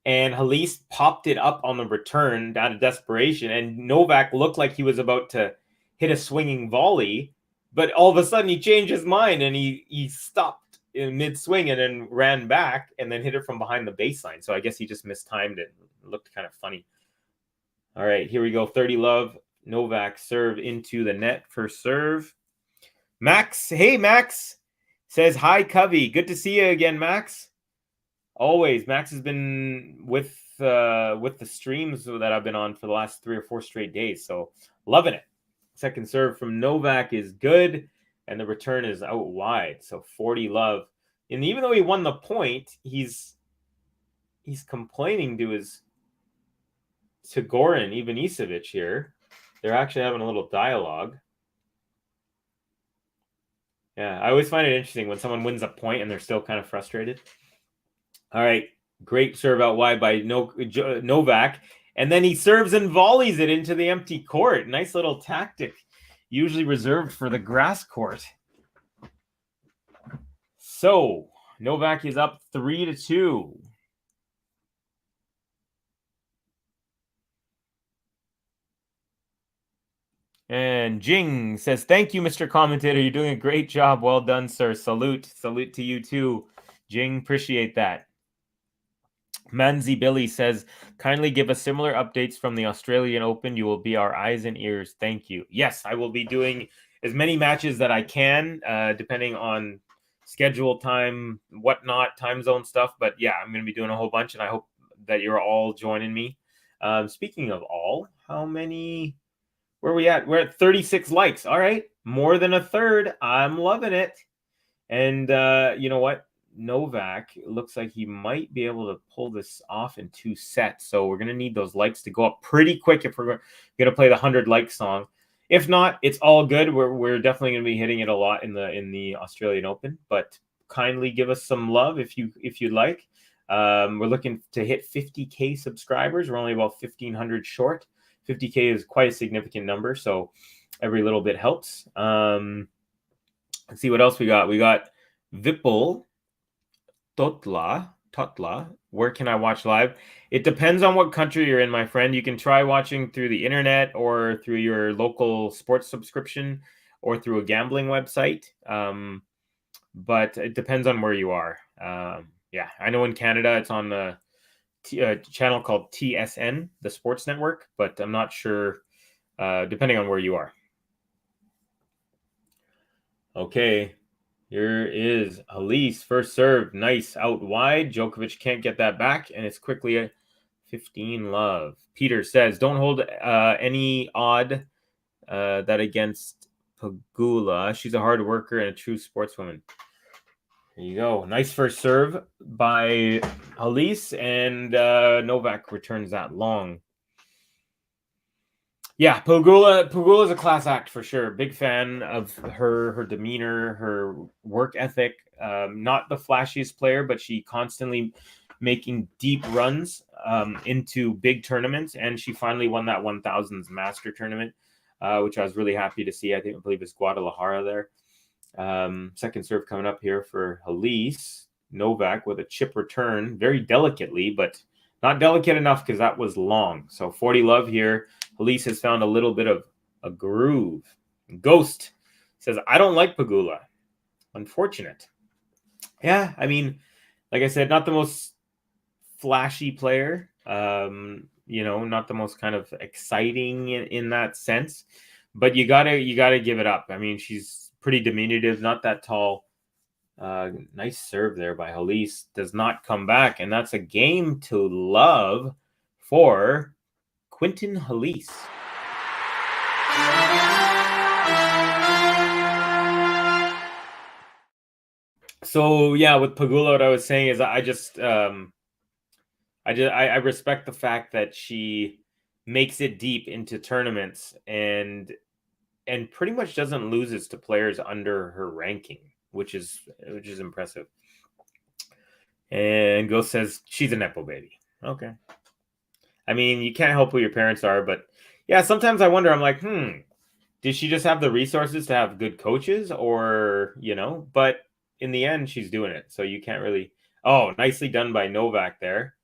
and Halys popped it up on the return out of desperation, and Novak looked like he was about to hit a swinging volley, but all of a sudden he changed his mind, and he stopped in mid-swing and then ran back and then hit it from behind the baseline. So I guess he just mistimed it. It looked kind of funny. All right, here we go. 30 love. Novak serve into the net for serve. Max, hey Max, says hi Covey. Good to see you again, Max. Always. Max has been with the streams that I've been on for the last 3 or 4 straight days. So loving it. Second serve from Novak is good, and the return is out wide. So 40 love. And even though he won the point, he's complaining to Goran Ivanisevic here. They're actually having a little dialogue. Yeah, I always find it interesting when someone wins a point and they're still kind of frustrated. All right, great serve out wide by Novak. And then he serves and volleys it into the empty court. Nice little tactic, usually reserved for the grass court. So Novak is up 3-2. And Jing says, thank you, Mr. Commentator. You're doing a great job. Well done, sir. Salute. Salute to you too. Jing, appreciate that. Manzi Billy says, kindly give us similar updates from the Australian Open. You will be our eyes and ears. Thank you. Yes, I will be doing as many matches that I can, depending on schedule time, whatnot, time zone stuff. But yeah, I'm going to be doing a whole bunch, and I hope that you're all joining me. Speaking of all, how many... Where are we at? We're at 36 likes. All right. More than a third. I'm loving it. And you know what? Novak looks like he might be able to pull this off in 2 sets. So we're going to need those likes to go up pretty quick if we're going to play the 100 like song. If not, it's all good. We're definitely going to be hitting it a lot in the Australian Open, but kindly give us some love if you'd like. We're looking to hit 50K subscribers. We're only about 1,500 short. 50K is quite a significant number, so every little bit helps. Let's see what else we got. We got Vipul Totla. Where can I watch live? It depends on what country you're in, my friend. You can try watching through the internet or through your local sports subscription or through a gambling website. But it depends on where you are. Yeah, I know in Canada it's on the channel called TSN, the sports network, but I'm not sure depending on where you are. Okay, here is Halys, first serve, nice out wide. Djokovic can't get that back, and it's quickly a 15 love. Peter says, don't hold any odd that against Pagula. She's a hard worker and a true sportswoman. There you go. Nice first serve by Halys, and Novak returns that long. Yeah, Pegula's a class act for sure. Big fan of her demeanor, her work ethic. Not the flashiest player, but she constantly making deep runs into big tournaments, and she finally won that 1000s master tournament, which I was really happy to see. I believe it's Guadalajara there. Second serve coming up here for Halys. Novak with a chip return, very delicately, but not delicate enough because that was long. So 40 love here. Halys has found a little bit of a groove. Ghost says, I don't like Pegula. Unfortunate. Yeah, I mean, like I said, not the most flashy player. Not the most kind of exciting in that sense. But you gotta give it up. I mean, she's pretty diminutive, not that tall. Nice serve there by Halys. Does not come back, and that's a game to love for Quentin Halys. So yeah, with Pegula, what I was saying is I respect the fact that she makes it deep into tournaments and pretty much doesn't lose it to players under her ranking, which is impressive. And Ghost says she's a Nepo baby. Okay. I mean, you can't help who your parents are, but yeah, sometimes I wonder, I'm like, did she just have the resources to have good coaches or, but in the end, she's doing it. So you can't really, nicely done by Novak there.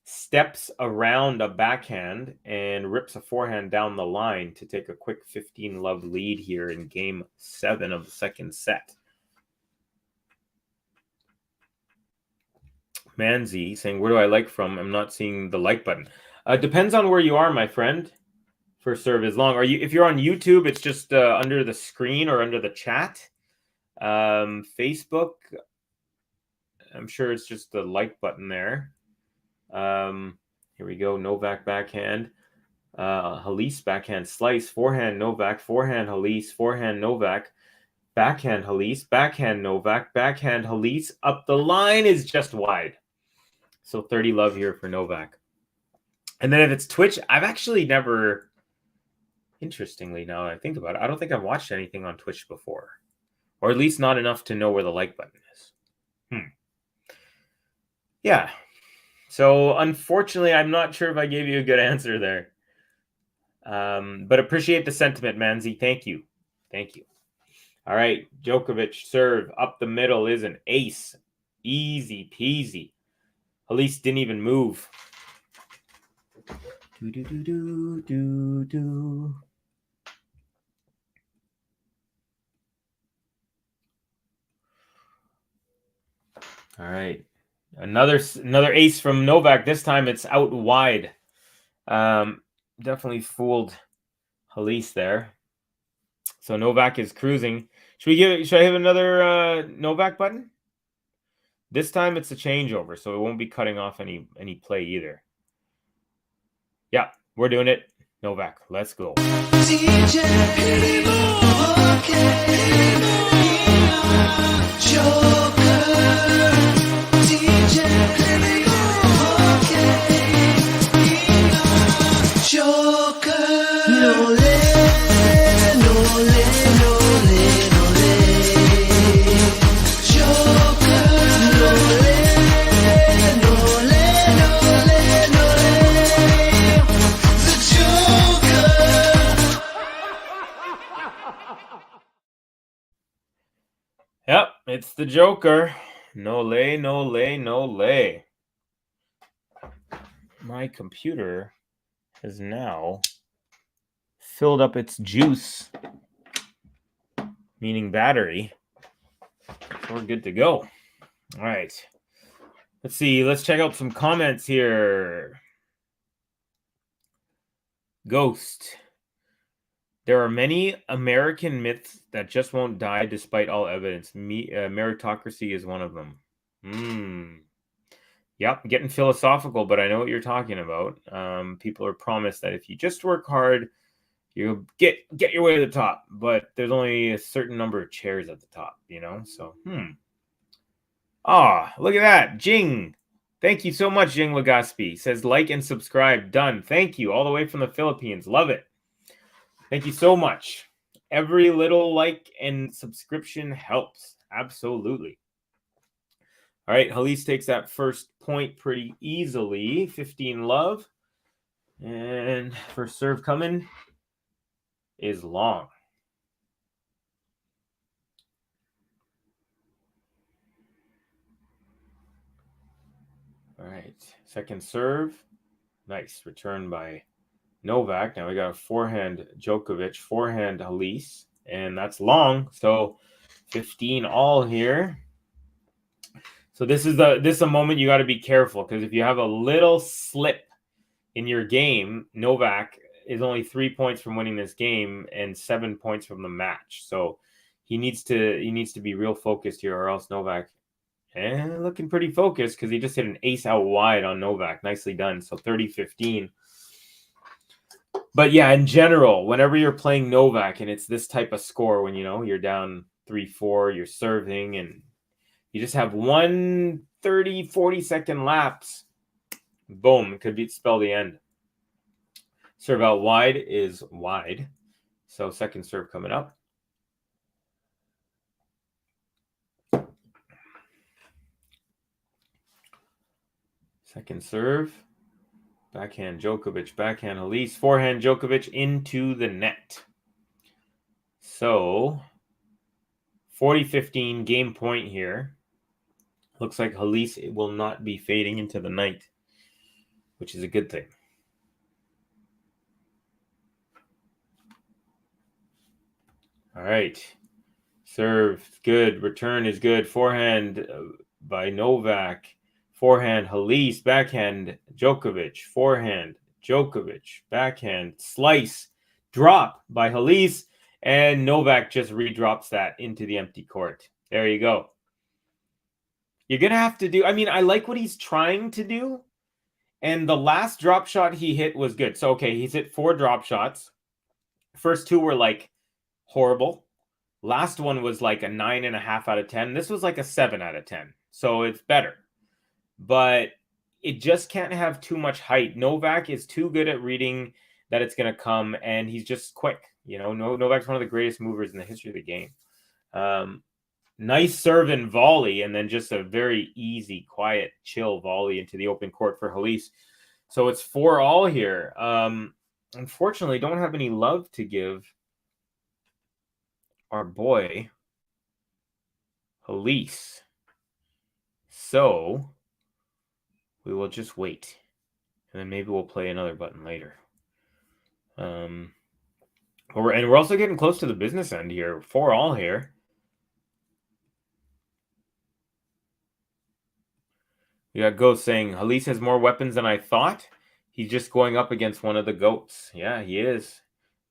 Steps around a backhand and rips a forehand down the line to take a quick 15 love lead here in game 7 of the second set. Manzi saying, where do I like from? I'm not seeing the like button. Depends on where you are, my friend. First serve is long. If you're on YouTube, it's just under the screen or under the chat. Facebook, I'm sure it's just the like button there. Here we go. Novak backhand. Halys backhand slice. Forehand Novak. Forehand Halys. Forehand Novak. Backhand Halys. Backhand Novak. Backhand Halys. Up the line is just wide. So 30 love here for Novak. And then if it's Twitch, I've actually never, interestingly, now that I think about it, I don't think I've watched anything on Twitch before. Or at least not enough to know where the like button is. Yeah. So unfortunately, I'm not sure if I gave you a good answer there. But appreciate the sentiment, Manzi. Thank you. Thank you. All right. Djokovic serve up the middle is an ace. Easy peasy. Halys didn't even move. All right. Another ace from Novak. This time it's out wide. Definitely fooled Halys there. So Novak is cruising. Should I have another Novak button? This time it's a changeover, so it won't be cutting off any play either. Yeah, we're doing it. Novak, let's go. Yep, it's the Joker. No lay, no lay, no lay. My computer has now filled up its juice, meaning battery. So we're good to go. All right. Let's see. Let's check out some comments here. Ghost. There are many American myths that just won't die despite all evidence. Meritocracy is one of them. Yep, getting philosophical, but I know what you're talking about. People are promised that if you just work hard, you'll get your way to the top. But there's only a certain number of chairs at the top, So, look at that. Jing. Thank you so much, Jing Legaspi. Says like and subscribe. Done. Thank you. All the way from the Philippines. Love it. Thank you so much. Every little like and subscription helps. Absolutely. All right, Halys takes that first point pretty easily. 15 love. And first serve coming is long. All right, second serve. Nice return by Novak. Now we got a forehand Djokovic, forehand Halys, and that's long. So 15 all here. So this is a moment you got to be careful, because if you have a little slip in your game, Novak is only 3 points from winning this game and 7 points from the match. So he needs to be real focused here, or else Novak, and looking pretty focused, because he just hit an ace out wide on Novak. Nicely done. So 30-15. But yeah, in general, whenever you're playing Novak and it's this type of score, when you're down 3-4, you're serving, and you just have 40-second lapse, boom, it could spell the end. Serve out wide is wide. So second serve coming up. Second serve. Backhand Djokovic, backhand Halys, forehand Djokovic into the net. So 40-15 game point here. Looks like Halys will not be fading into the night, which is a good thing. All right. Serve good. Return is good. Forehand by Novak. Forehand Halys. Backhand Djokovic. Forehand Djokovic. Backhand slice. Drop by Halys. And Novak just redrops that into the empty court. There you go. You're going to have to do... I mean, I like what he's trying to do. And the last drop shot he hit was good. So, okay, he's hit 4 drop shots. First 2 were like horrible. Last one was like a 9.5 out of 10. This was like a 7 out of 10. So it's better. But it just can't have too much height. Novak is too good at reading that it's going to come, and he's just quick. Novak's one of the greatest movers in the history of the game. Nice serve and volley, and then just a very easy, quiet, chill volley into the open court for Halys. So it's 4 all here. Unfortunately, don't have any love to give our boy Halys. So we will just wait, and then maybe we'll play another button later. We're also getting close to the business end here. 4 all here. We got Ghost saying Halys has more weapons than I thought. He's just going up against one of the GOATs. Yeah, he is.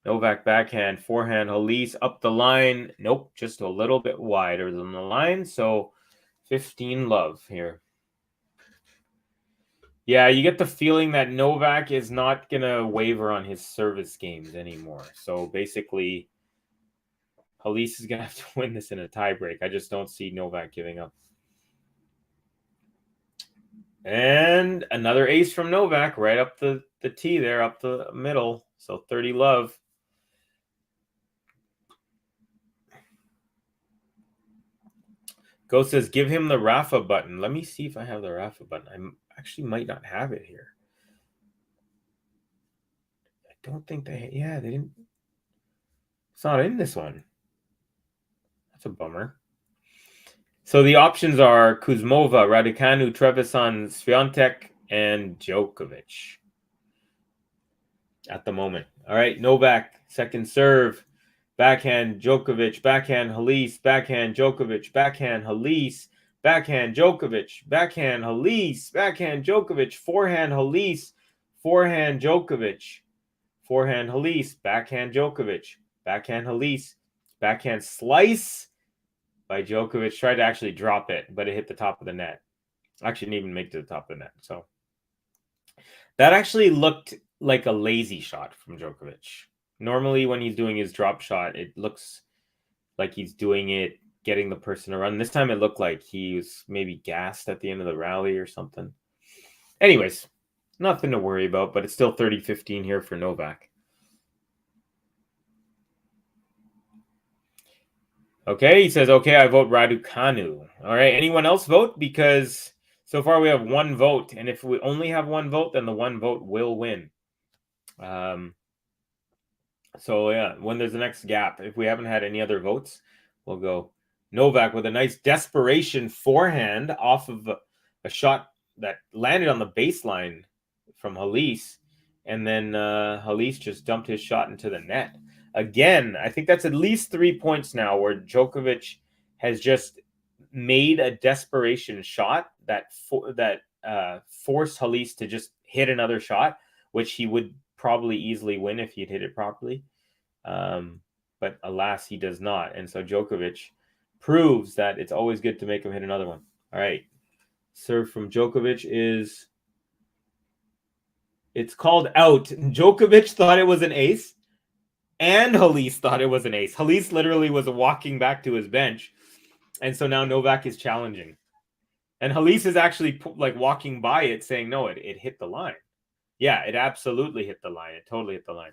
Novak backhand, forehand, Halys up the line. Nope, just a little bit wider than the line. So 15 love here. Yeah, you get the feeling that Novak is not going to waver on his service games anymore. So basically, Halys is going to have to win this in a tiebreak. I just don't see Novak giving up. And another ace from Novak right up the tee there, up the middle. So 30 love. Ghost says, give him the Rafa button. Let me see if I have the Rafa button. I actually might not have it here. I don't think they didn't. It's not in this one. That's a bummer. So the options are Kuzmova, Raducanu, Trevisan, Swiatek, and Djokovic at the moment. All right, Novak, second serve. Backhand Djokovic, backhand Halys, backhand Djokovic, backhand Halys, backhand Djokovic, backhand Halys, backhand Djokovic, forehand Halys, forehand Djokovic, forehand Halys, backhand Djokovic, backhand Halys, backhand slice by Djokovic. Tried to actually drop it, but it hit the top of the net. Actually didn't even make it to the top of the net. So that actually looked like a lazy shot from Djokovic. Normally, when he's doing his drop shot, it looks like he's doing it, getting the person to run. This time, it looked like he was maybe gassed at the end of the rally or something. Anyways, nothing to worry about, but it's still 30-15 here for Novak. Okay, he says, okay, I vote Raducanu. All right, anyone else vote? Because so far we have one vote, and if we only have one vote, then the one vote will win. So yeah, when there's the next gap, if we haven't had any other votes, we'll go Novak with a nice desperation forehand off of a shot that landed on the baseline from Halys, and then Halys just dumped his shot into the net. Again, I think that's at least 3 points now where Djokovic has just made a desperation shot that forced Halys to just hit another shot, which he would probably easily win if he'd hit it properly. But alas, he does not. And so Djokovic proves that it's always good to make him hit another one. All right. Serve from Djokovic is... It's called out. Djokovic thought it was an ace, and Halys thought it was an ace. Halys literally was walking back to his bench, and so now Novak is challenging. And Halys is actually like walking by it saying, no, it hit the line. Yeah, it absolutely hit the line. It totally hit the line.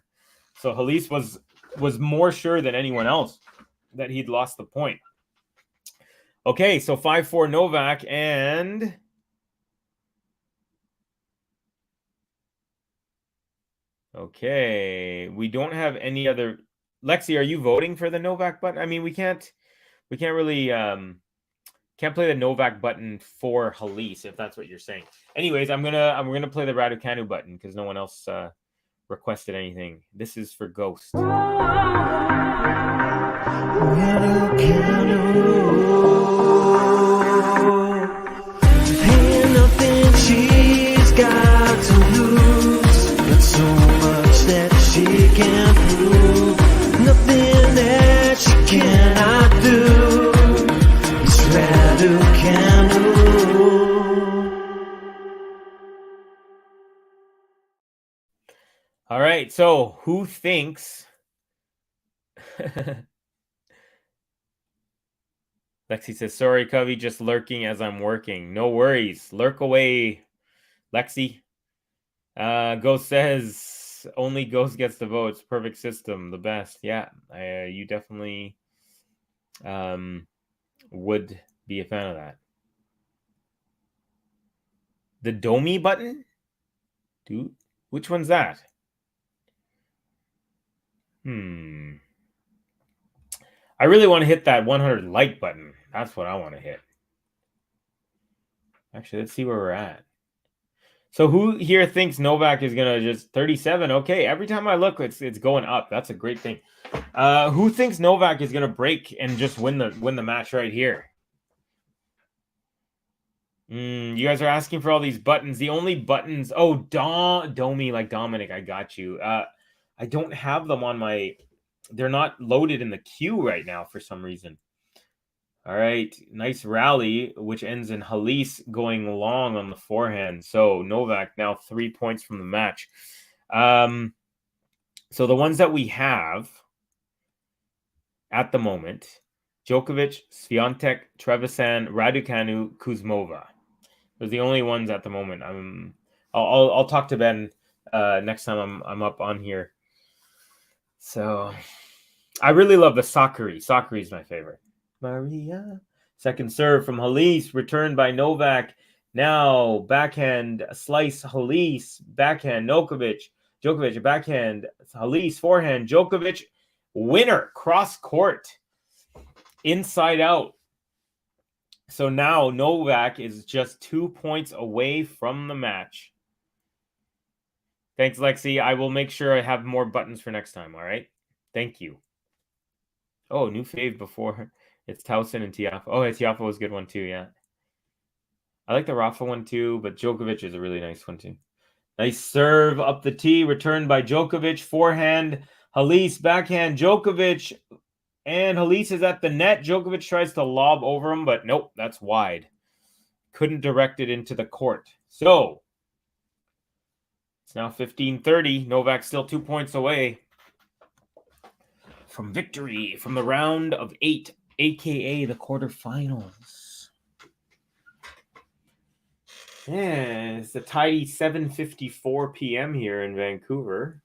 So Halys was more sure than anyone else that he'd lost the point. Okay, so 5-4 Novak, and... Okay, we don't have any other... Lexi, are you voting for the Novak button? I mean, we can't really... Can't play the Novak button for Halys, if that's what you're saying. Anyways, I'm gonna play the Raducanu button because no one else requested anything. This is for Ghost.
Ain't nothing she's got to lose, but so much that she can prove. Nothing that she cannot do. It's Raducanu.
All right, so who thinks... Lexi says, sorry, Covey, just lurking as I'm working. No worries. Lurk away, Lexi. Ghost says, only Ghost gets the votes. Perfect system. The best. Yeah, you definitely would be a fan of that. The Domi button? Dude, which one's that? I really want to hit that 100 like button. That's what I want to hit. Actually, let's see where we're at. So who here thinks Novak is going to just 37? Okay, every time I look, it's going up. That's a great thing. Who thinks Novak is going to break and just win the match right here? You guys are asking for all these buttons. The only buttons... Oh, Domi, like Dominic, I got you. I don't have them on my... They're not loaded in the queue right now for some reason. All right. Nice rally, which ends in Halys going long on the forehand. So Novak now 3 points from the match. So the ones that we have at the moment, Djokovic, Swiatek, Trevisan, Raducanu, Kuzmova. Those are the only ones at the moment. I'll talk to Ben next time I'm up on here. So I really love the Sakari. Sakari is my favorite. Maria. Second serve from Halys, returned by Novak. Now backhand slice Halys, backhand Djokovic, backhand Halys, forehand Djokovic, winner, cross court, inside out. So now Novak is just 2 points away from the match. Thanks, Lexi. I will make sure I have more buttons for next time, all right? Thank you. Oh, new fave before. It's Towson and Tiafoe. Oh, Tiafoe was a good one too, yeah. I like the Rafa one too, but Djokovic is a really nice one too. Nice serve up the tee, returned by Djokovic. Forehand, Halys, backhand, Djokovic. And Halys is at the net. Djokovic tries to lob over him, but nope, that's wide. Couldn't direct it into the court. So, it's now 15-30. Novak still 2 points away from victory from the round of 8, a.k.a. the quarterfinals. Yeah, it's a tidy 7:54 p.m. here in Vancouver.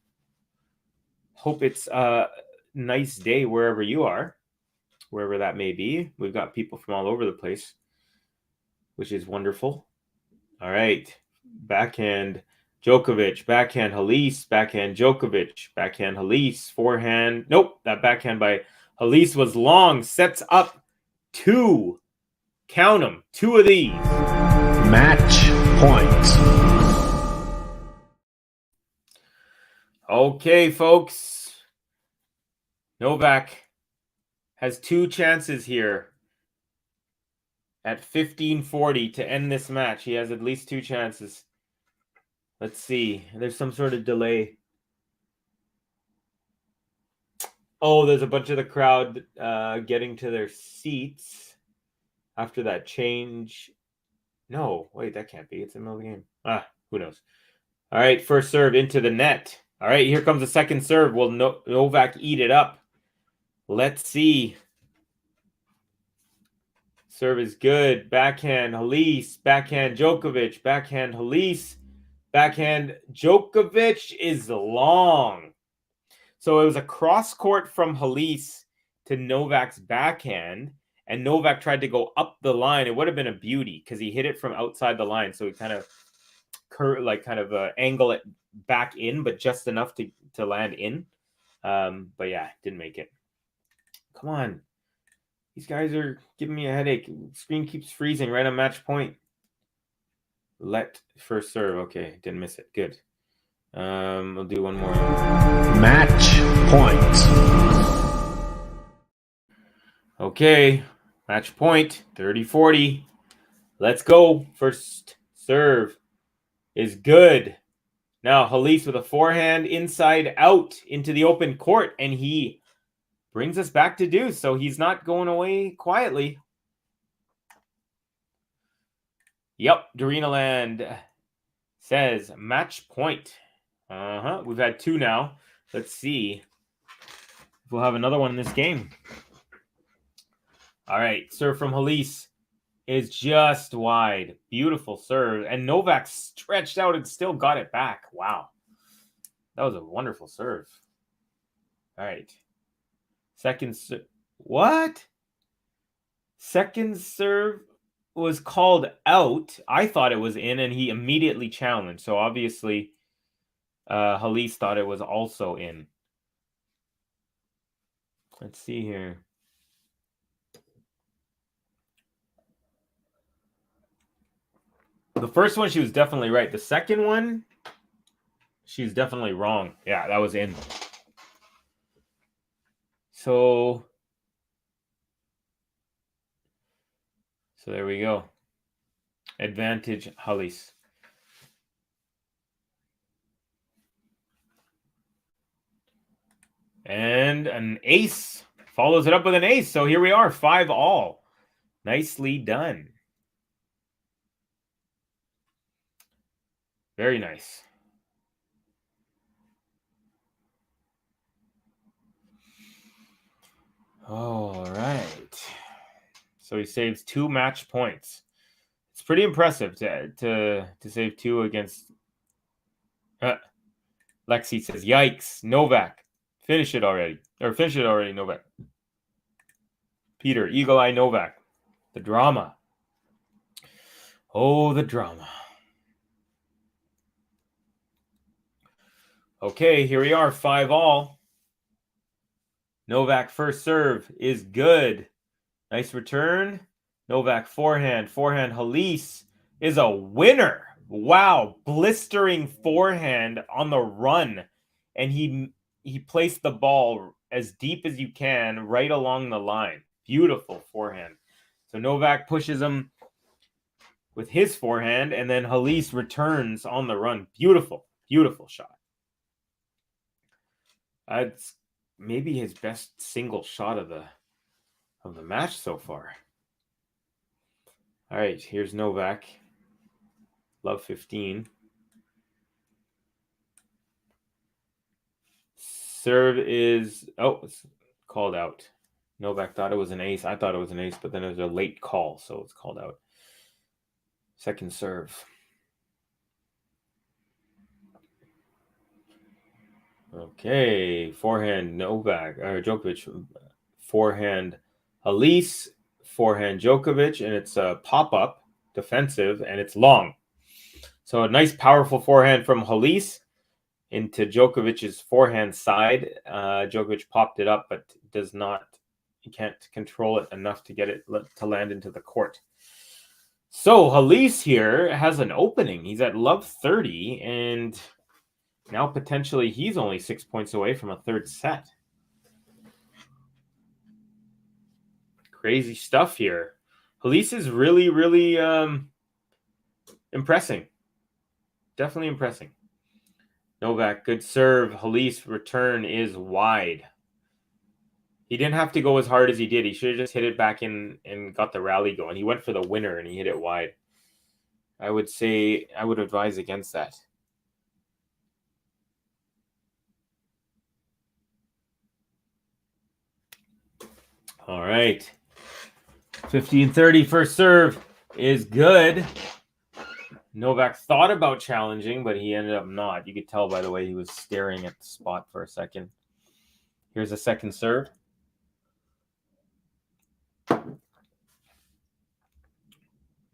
Hope it's a nice day wherever you are. wherever that may be. We've got people from all over the place, which is wonderful. All right. Backhand Djokovic, backhand Halys, backhand Djokovic, backhand Halys, forehand. Nope, that backhand by Halys was long. Sets up 2. Count them. 2 of these.
Match point.
Okay, folks. Novak has 2 chances here at 15:40 to end this match. He has at least 2 chances. Let's see. There's some sort of delay. Oh, there's a bunch of the crowd getting to their seats after that change. No, wait, that can't be. It's in the middle of the game. Who knows? All right, first serve into the net. All right, here comes the second serve. Will Novak eat it up? Let's see. Serve is good. Backhand Halys, backhand Djokovic, backhand Halys, backhand Djokovic is long. So it was a cross court from Halys to Novak's backhand, and Novak tried to go up the line. It would have been a beauty because he hit it from outside the line. So he kind of angle it back in, but just enough to land in. But yeah, didn't make it. Come on. These guys are giving me a headache. Screen keeps freezing right on match point. Let first serve. Okay, didn't miss it. Good. We'll do one more.
Match point.
Okay, match point. 30-40. Let's go. First serve is good. Now Halys with a forehand inside out into the open court, and he brings us back to deuce, so he's not going away quietly. Yep, Dorinaland says match point. We've had 2 now. Let's see if we'll have another one in this game. All right, serve from Halys is just wide. Beautiful serve. And Novak stretched out and still got it back. Wow. That was a wonderful serve. All right. Second serve. What? Second serve was called out. I thought it was in, and he immediately challenged. So obviously, Halys thought it was also in. Let's see here. The first one, she was definitely right. The second one, she's definitely wrong. Yeah, that was in. So there we go. Advantage Halys. And an ace. Follows it up with an ace. So here we are, 5-all. Nicely done. Very nice. All right. So he saves 2 match points. It's pretty impressive to save 2 against. Lexi says, "Yikes, Novak, finish it already, Novak." Peter, Eagle Eye Novak, the drama. Oh, the drama. Okay, here we are, 5-all. Novak first serve is good. Nice return. Novak forehand. Halys is a winner. Wow, blistering forehand on the run. And he placed the ball as deep as you can right along the line. Beautiful forehand. So Novak pushes him with his forehand, and then Halys returns on the run. Beautiful, beautiful shot. It's maybe his best single shot of the match so far. All right, here's Novak. Love 15. Serve is it's called out. Novak thought it was an ace. I thought it was an ace, but then it was a late call, so it's called out. Second serve. Okay, forehand Novak or Djokovic. Forehand Halys, forehand Djokovic, and it's a pop-up defensive, and it's long. So a nice, powerful forehand from Halys into Djokovic's forehand side. Djokovic popped it up, but does not. He can't control it enough to get it to land into the court. So Halys here has an opening. He's at love 30, and now potentially he's only 6 points away from a third set. Crazy stuff here. Halys is really, really impressing. Definitely impressing. Novak, good serve. Halys return is wide. He didn't have to go as hard as he did. He should have just hit it back in and got the rally going. He went for the winner and he hit it wide. I would advise against that. All right. 15-30 first serve is good. Novak thought about challenging, but he ended up not. You could tell by the way he was staring at the spot for a second. Here's a second serve.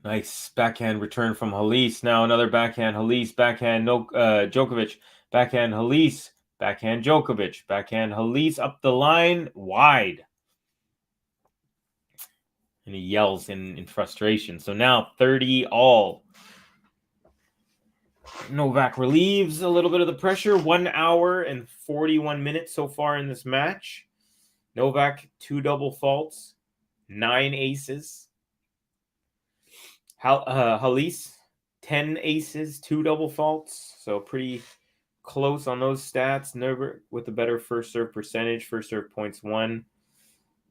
Nice backhand return from Halys. Now another backhand. Halys, backhand Djokovic. Backhand Halys. Backhand Djokovic. Backhand Halys up the line. Wide. And he yells in frustration. So now 30 all. Novak relieves a little bit of the pressure. 1 hour and 41 minutes so far in this match. Novak, 2 double faults. 9 aces. Halys, 10 aces, 2 double faults. So pretty close on those stats. Novak with a better first serve percentage. First serve points won.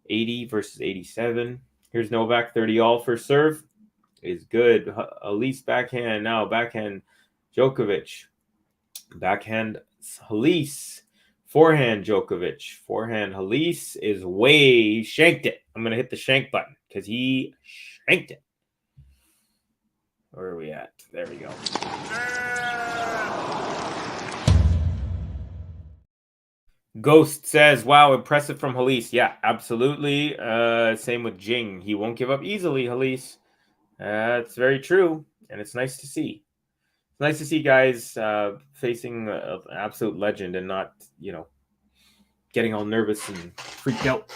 80 versus 87. Here's Novak, 30 all. First serve is good. Halys backhand now. Backhand Djokovic. Backhand Halys. Forehand Djokovic. Forehand Halys is way shanked it. I'm going to hit the shank button because he shanked it. Where are we at? There we go. Ghost says, wow, impressive from Halys. Yeah, absolutely. Same with Jing. He won't give up easily, Halys. It's very true, and it's nice to see. It's nice to see guys facing an absolute legend and not, getting all nervous and freaked out.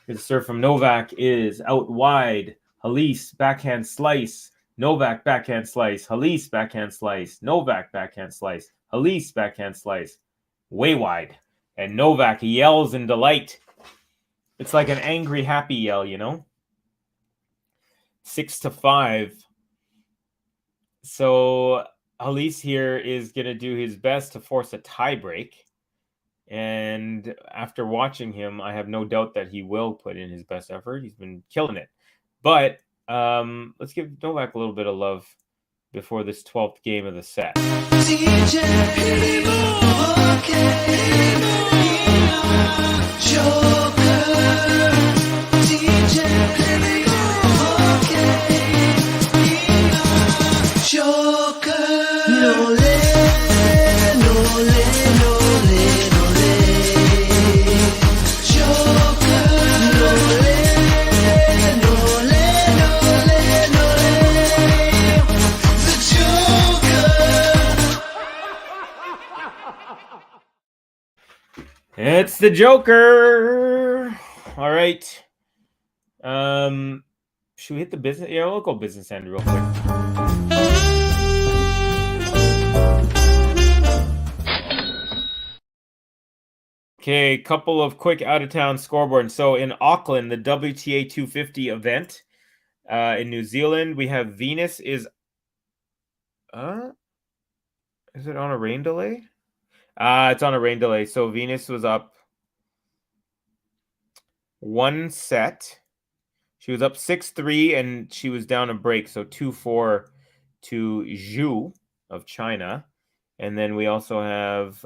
His serve from Novak is out wide. Halys, backhand slice. Novak, backhand slice. Halys, backhand slice. Novak, backhand slice. Halys, backhand slice. Way wide. And Novak yells in delight. It's like an angry, happy yell, 6-5. So Halys here is going to do his best to force a tiebreak. And after watching him, I have no doubt that he will put in his best effort. He's been killing it. But let's give Novak a little bit of love before this 12th game of the set. It's the Joker. All right. Should we hit the business? Yeah, we'll go business end real quick. Okay, couple of quick out-of-town scoreboards. So in Auckland, the WTA 250 event in New Zealand, we have Venus is it on a rain delay? It's on a rain delay. So Venus was up 1 set. She was up 6-3 and she was down a break. So 2-4 to Zhu of China. And then we also have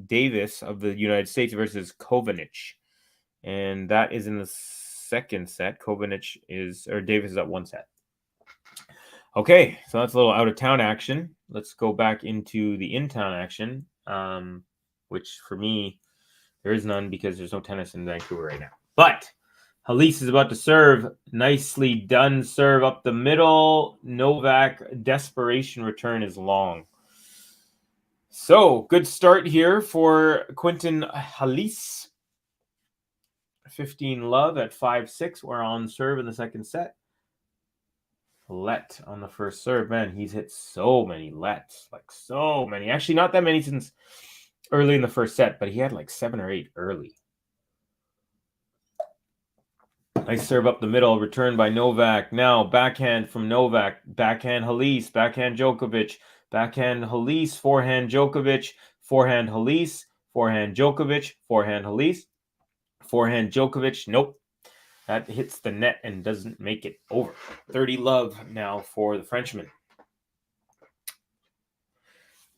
Davis of the United States versus Kovanic. And that is in the second set. Davis is at 1 set. Okay, so that's a little out of town action. Let's go back into the in-town action, which for me, there is none because there's no tennis in Vancouver right now. But Halys is about to serve. Nicely done serve up the middle. Novak desperation return is long. So good start here for Quentin Halys. 15 love at 5-6. We're on serve in the second set. Let on the first serve. Man, he's hit so many lets. Like so many. Actually, not that many since early in the first set, but he had like 7 or 8 early. Nice serve up the middle. Return by Novak. Now backhand from Novak. Backhand Halys. Backhand Djokovic. Backhand Halys. Forehand Djokovic. Forehand Halys. Forehand Djokovic. Forehand Halys. Forehand Djokovic. Nope. That hits the net and doesn't make it over. 30 love now for the Frenchman.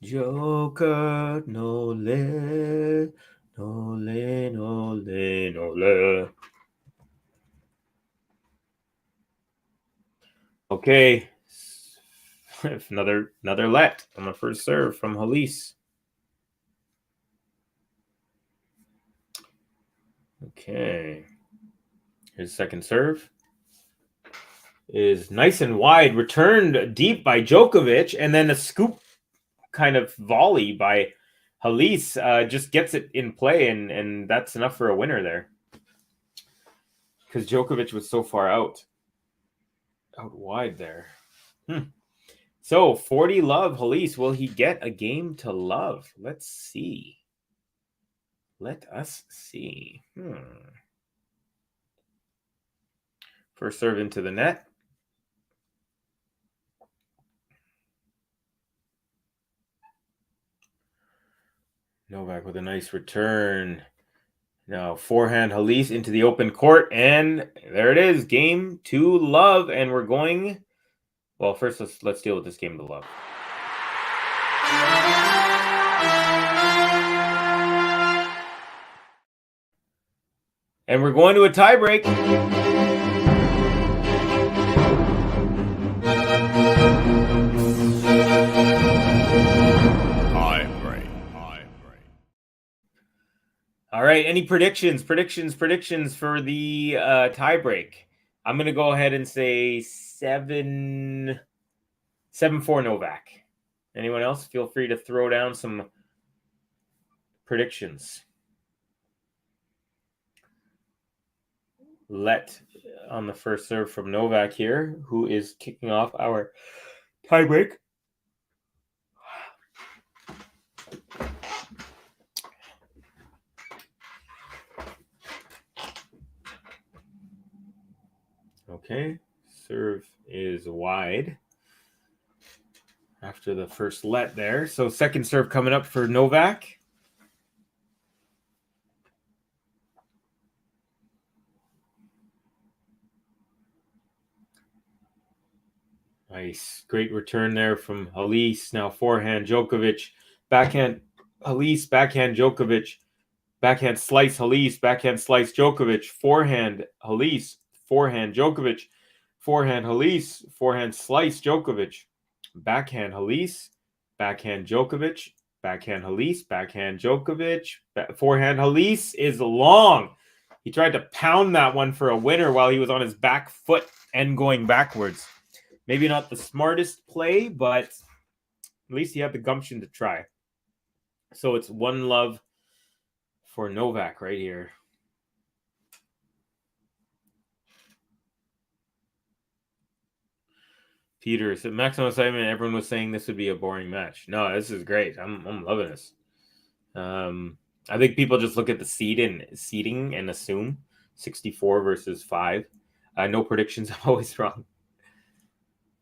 Joker, no le, no le, no le, no le. Okay. another let on the first serve from Halys. Okay. His second serve is nice and wide, returned deep by Djokovic, and then a scoop kind of volley by Halys just gets it in play, and that's enough for a winner there. Because Djokovic was so far out wide there. So 40 love, Halys. Will he get a game to love? Let's see. Let us see. First serve into the net. Novak with a nice return. Now forehand Halys into the open court, and there it is. Game to love, and we're going. Well, first let's deal with this game to love. And we're going to a tiebreak. All right, any predictions for the tiebreak? I'm going to go ahead and say 7-4 Novak. Anyone else? Feel free to throw down some predictions. Let on the first serve from Novak here, who is kicking off our tiebreak. Okay, serve is wide after the first let there. So second serve coming up for Novak. Nice, great return there from Halys. Now forehand Djokovic, backhand Halys, backhand Djokovic, backhand slice Halys, backhand slice Djokovic, forehand Halys, forehand Djokovic, forehand Halys, forehand slice Djokovic, backhand Halys, backhand Djokovic, backhand Halys, backhand Djokovic, forehand Halys is long. He tried to pound that one for a winner while he was on his back foot and going backwards. Maybe not the smartest play, but at least he had the gumption to try. So it's 1 love for Novak right here. Peter said, maximum excitement. Everyone was saying this would be a boring match. No, this is great. I'm loving this. I think people just look at the seeding and assume 64 versus 5. No predictions. I'm always wrong.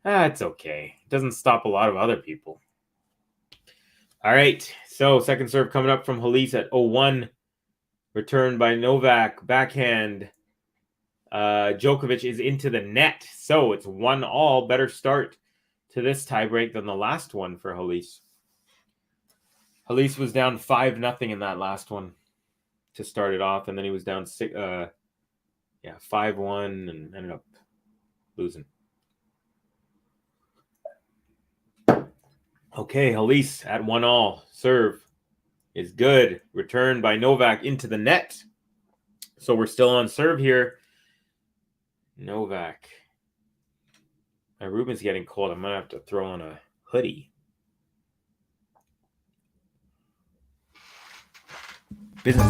It's okay. It doesn't stop a lot of other people. All right. So second serve coming up from Halys at 0-1. Returned by Novak. Backhand. Djokovic is into the net. So it's 1-1. Better start to this tiebreak than the last one for Halys. Halys was down 5-0 in that last one to start it off. And then he was down 5-1 and ended up losing. Okay, Halys at 1-1. Serve is good. Return by Novak into the net. So we're still on serve here. Novak. My room is getting cold. I'm going to have to throw on a hoodie. Business.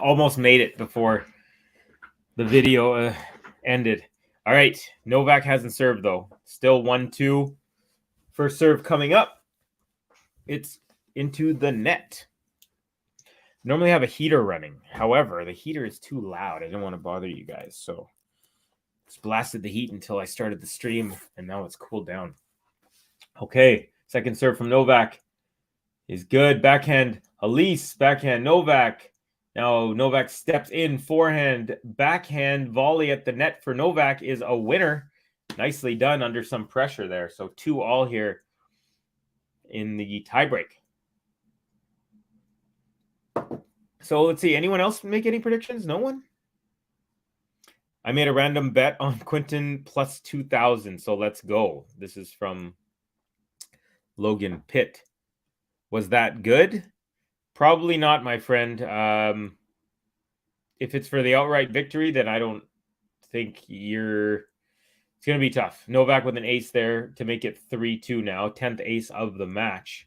Almost made it before the video ended. All right. Novak hasn't served, though. Still 1-2. First serve coming up. It's into the net. Normally have a heater running. However, the heater is too loud. I didn't want to bother you guys. So just blasted the heat until I started the stream. And now it's cooled down. Okay. Second serve from Novak is good. Backhand. Halys. Backhand. Novak. Now Novak steps in. Forehand. Backhand. Volley at the net for Novak is a winner. Nicely done under some pressure there. So 2-all here in the tiebreak. So let's see. Anyone else make any predictions? No one? I made a random bet on Quentin plus 2,000. So let's go. This is from Logan Pitt. Was that good? Probably not, my friend. If it's for the outright victory, then I don't think it's going to be tough. Novak with an ace there to make it 3-2 now. 10th ace of the match.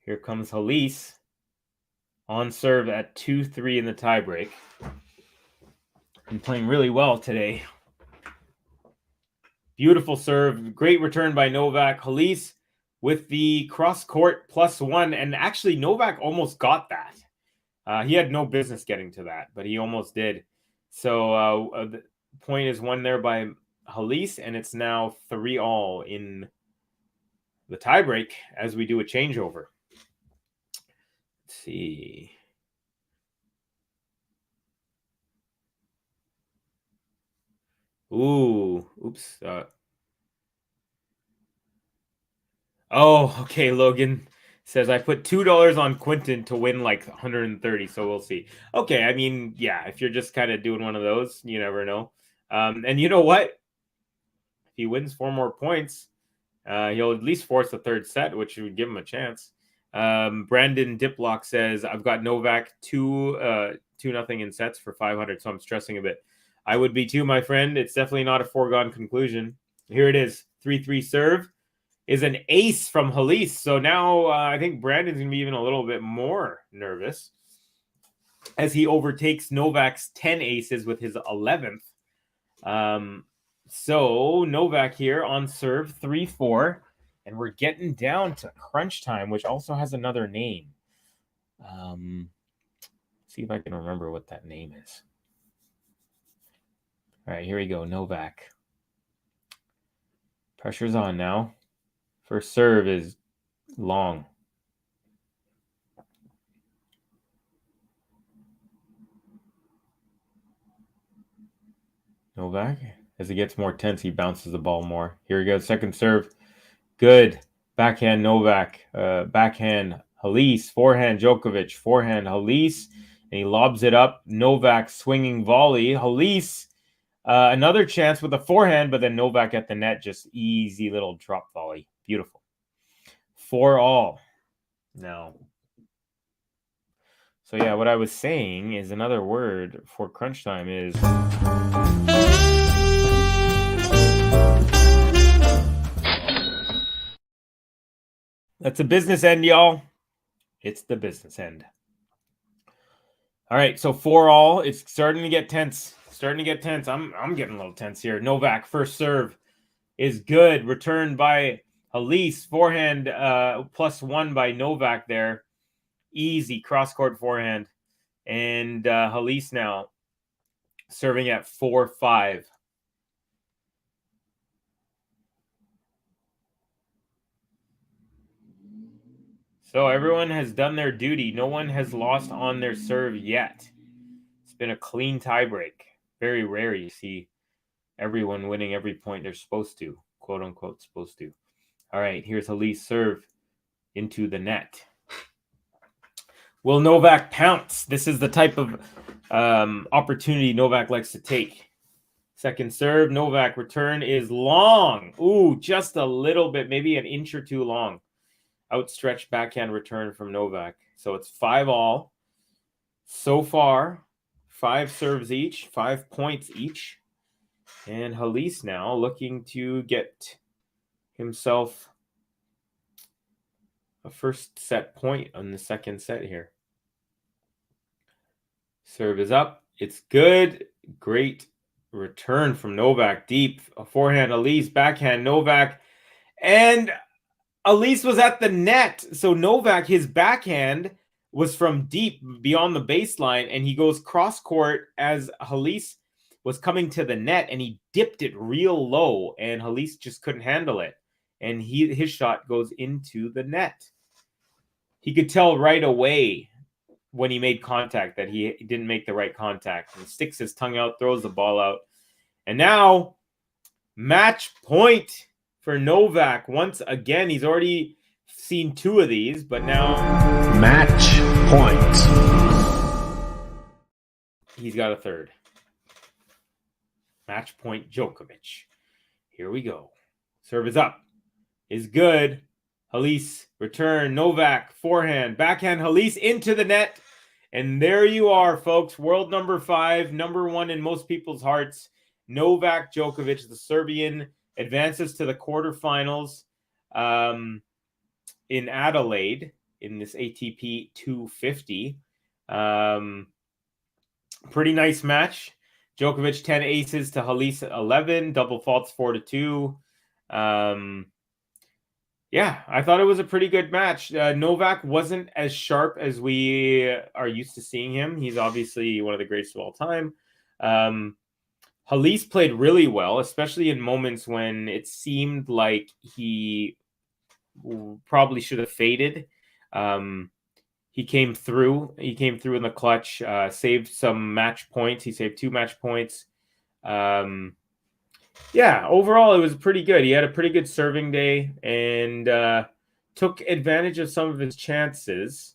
Here comes Halys on serve at 2-3 in the tiebreak. Been playing really well today. Beautiful serve. Great return by Novak. Halys with the cross-court +1. And actually, Novak almost got that. He had no business getting to that, but he almost did. So the point is won there by Halys, and it's now 3-all in the tiebreak as we do a changeover. Let's see. Ooh, oops. Okay. Logan says I put $2 on Quentin to win like 130, so we'll see. Okay, I mean, yeah, if you're just kind of doing one of those, you never know. And you know what? If he wins 4 more points, he'll at least force the third set, which would give him a chance. Brandon Diplock says I've got Novak 2-0 in sets for 500, so I'm stressing a bit. I would be too, my friend. It's definitely not a foregone conclusion. Here it is. 3-3 serve is an ace from Halys. So now I think Brandon's going to be even a little bit more nervous as he overtakes Novak's 10 aces with his 11th. So Novak here on serve 3-4. And we're getting down to crunch time, which also has another name. See if I can remember what that name is. All right, here we go. Novak. Pressure's on now. First serve is long. Novak, as it gets more tense, he bounces the ball more. Here we go. Second serve. Good. Backhand Novak. Backhand Halys. Forehand Djokovic. Forehand Halys. And he lobs it up. Novak swinging volley. Halys. Another chance with a forehand, but then Novak at the net. Just easy little drop volley. Beautiful. 4-all. Now. So yeah, what I was saying is another word for crunch time is... That's a business end, y'all. It's the business end. All right, so 4-all. It's starting to get tense. I'm getting a little tense here. Novak, first serve is good. Returned by Halys. Forehand +1 by Novak there. Easy cross-court forehand. And Halys now serving at 4-5. So everyone has done their duty. No one has lost on their serve yet. It's been a clean tiebreak. Very rare you see everyone winning every point they're supposed to. Quote unquote supposed to. All right, here's Halys serve into the net. Will Novak pounce? This is the type of opportunity Novak likes to take. Second serve, Novak return is long. Ooh, just a little bit, maybe an inch or two long. Outstretched backhand return from Novak. So it's 5-all. So far, 5 serves each, 5 points each. And Halys now looking to get himself a first set point on the second set here. Serve is up. It's good. Great return from Novak. Deep. A forehand Halys, backhand Novak. And Halys was at the net. So Novak, his backhand was from deep beyond the baseline, and he goes cross court as Halys was coming to the net, and he dipped it real low, and Halys just couldn't handle it. And his shot goes into the net. He could tell right away when he made contact that he didn't make the right contact. He sticks his tongue out, throws the ball out. And now, match point for Novak. Once again, he's already seen 2 of these, but now...
Match point.
He's got a third. Match point Djokovic. Here we go. Serve is up. Is good. Halys, return. Novak, forehand. Backhand Halys into the net. And there you are, folks. World number 5, number 1 in most people's hearts. Novak Djokovic, the Serbian, advances to the quarterfinals in Adelaide in this ATP 250. Pretty nice match. Djokovic 10 aces to Halys 11, double faults 4-2. Yeah, I thought it was a pretty good match. Novak wasn't as sharp as we are used to seeing him. He's obviously one of the greatest of all time. Halys played really well, especially in moments when it seemed like he probably should have faded. He came through. He came through in the clutch, saved some match points. He saved 2 match points. Yeah, overall, it was pretty good. He had a pretty good serving day and took advantage of some of his chances.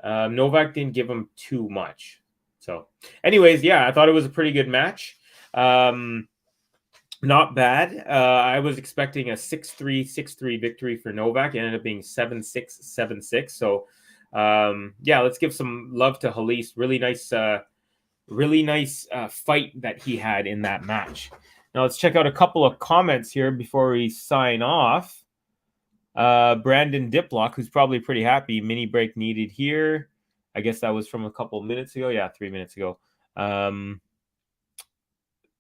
Novak didn't give him too much. So, anyways, yeah, I thought it was a pretty good match. Not bad. I was expecting a 6-3, 6-3 victory for Novak. It ended up being 7-6, 7-6. So, yeah, let's give some love to Halys. Really nice fight that he had in that match. Now let's check out a couple of comments here before we sign off. Brandon Diplock, who's probably pretty happy. Mini break needed here. I guess that was from a couple of minutes ago. Yeah, 3 minutes ago.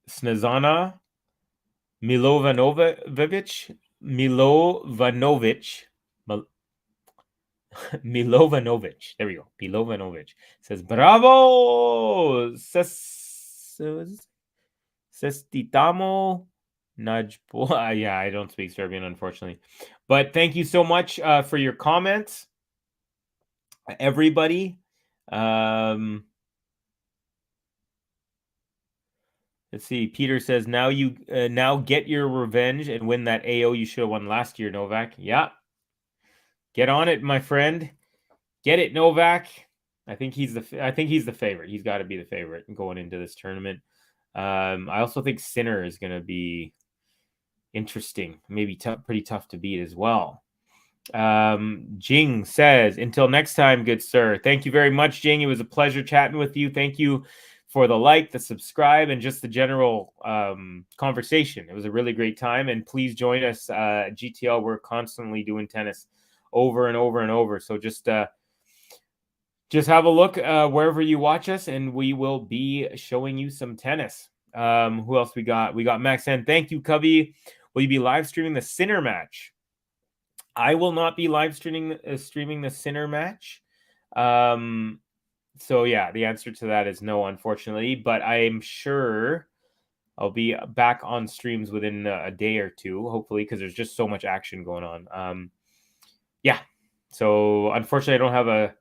Snezana, Milovanovic. There we go. Milovanovic says, bravo! Sestitamo Najpo. Yeah, I don't speak Serbian, unfortunately. But thank you so much for your comments, everybody. Let's see. Peter says, now get your revenge and win that AO you should have won last year, Novak. Yeah. Get on it, my friend. Get it, Novak. I think he's the favorite. He's got to be the favorite going into this tournament. I also think Sinner is going to be interesting, maybe pretty tough to beat as well. Jing says, until next time, good sir. Thank you very much, Jing. It was a pleasure chatting with you. Thank you for the like, the subscribe, and just the general conversation. It was a really great time, and please join us at GTL. We're constantly doing tennis over and over and over. So just have a look wherever you watch us, and we will be showing you some tennis. Who else we got? We got Max N. Thank you, Cubby. Will you be live streaming the Sinner match? I will not be live streaming the Sinner match. So yeah, the answer to that is no, unfortunately. But I am sure I'll be back on streams within a day or two, hopefully, because there's just so much action going on. Yeah. So unfortunately, I don't have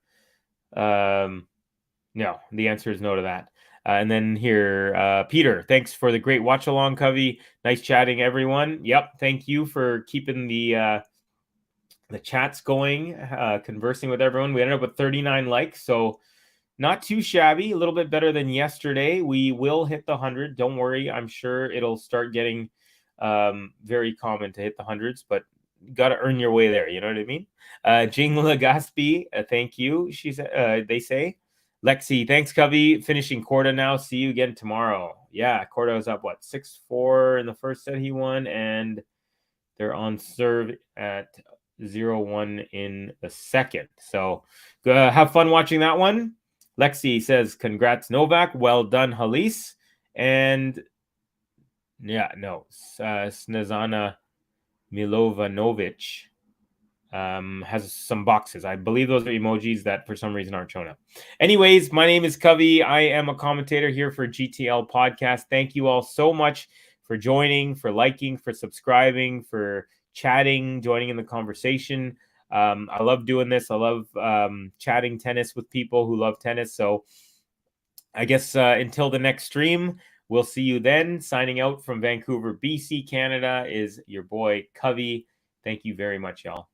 no. The answer is no to that. And then here, Peter, thanks for the great watch along, Covey. Nice chatting, everyone. Yep, thank you for keeping the chats going, conversing with everyone. We ended up with 39 likes, so not too shabby, a little bit better than yesterday. We will hit the 100. Don't worry. I'm sure it'll start getting very common to hit the hundreds, but got to earn your way there. You know what I mean? Jing Legaspi, thank you. They say. Lexi, thanks, Covey. Finishing Corda now. See you again tomorrow. Yeah, Corda was up, 6-4 in the first set he won, and they're on serve at 0-1 in the second. So have fun watching that one. Lexi says, congrats, Novak. Well done, Halys. And Snezana Milovanovic has some boxes. I believe those are emojis that for some reason aren't showing up. Anyways, my name is Covey. I am a commentator here for GTL Podcast. Thank you all so much for joining, for liking, for subscribing, for chatting, joining in the conversation. I love doing this. I love chatting tennis with people who love tennis. So I guess until the next stream, we'll see you then. Signing out from Vancouver, BC, Canada is your boy Covey. Thank you very much, y'all.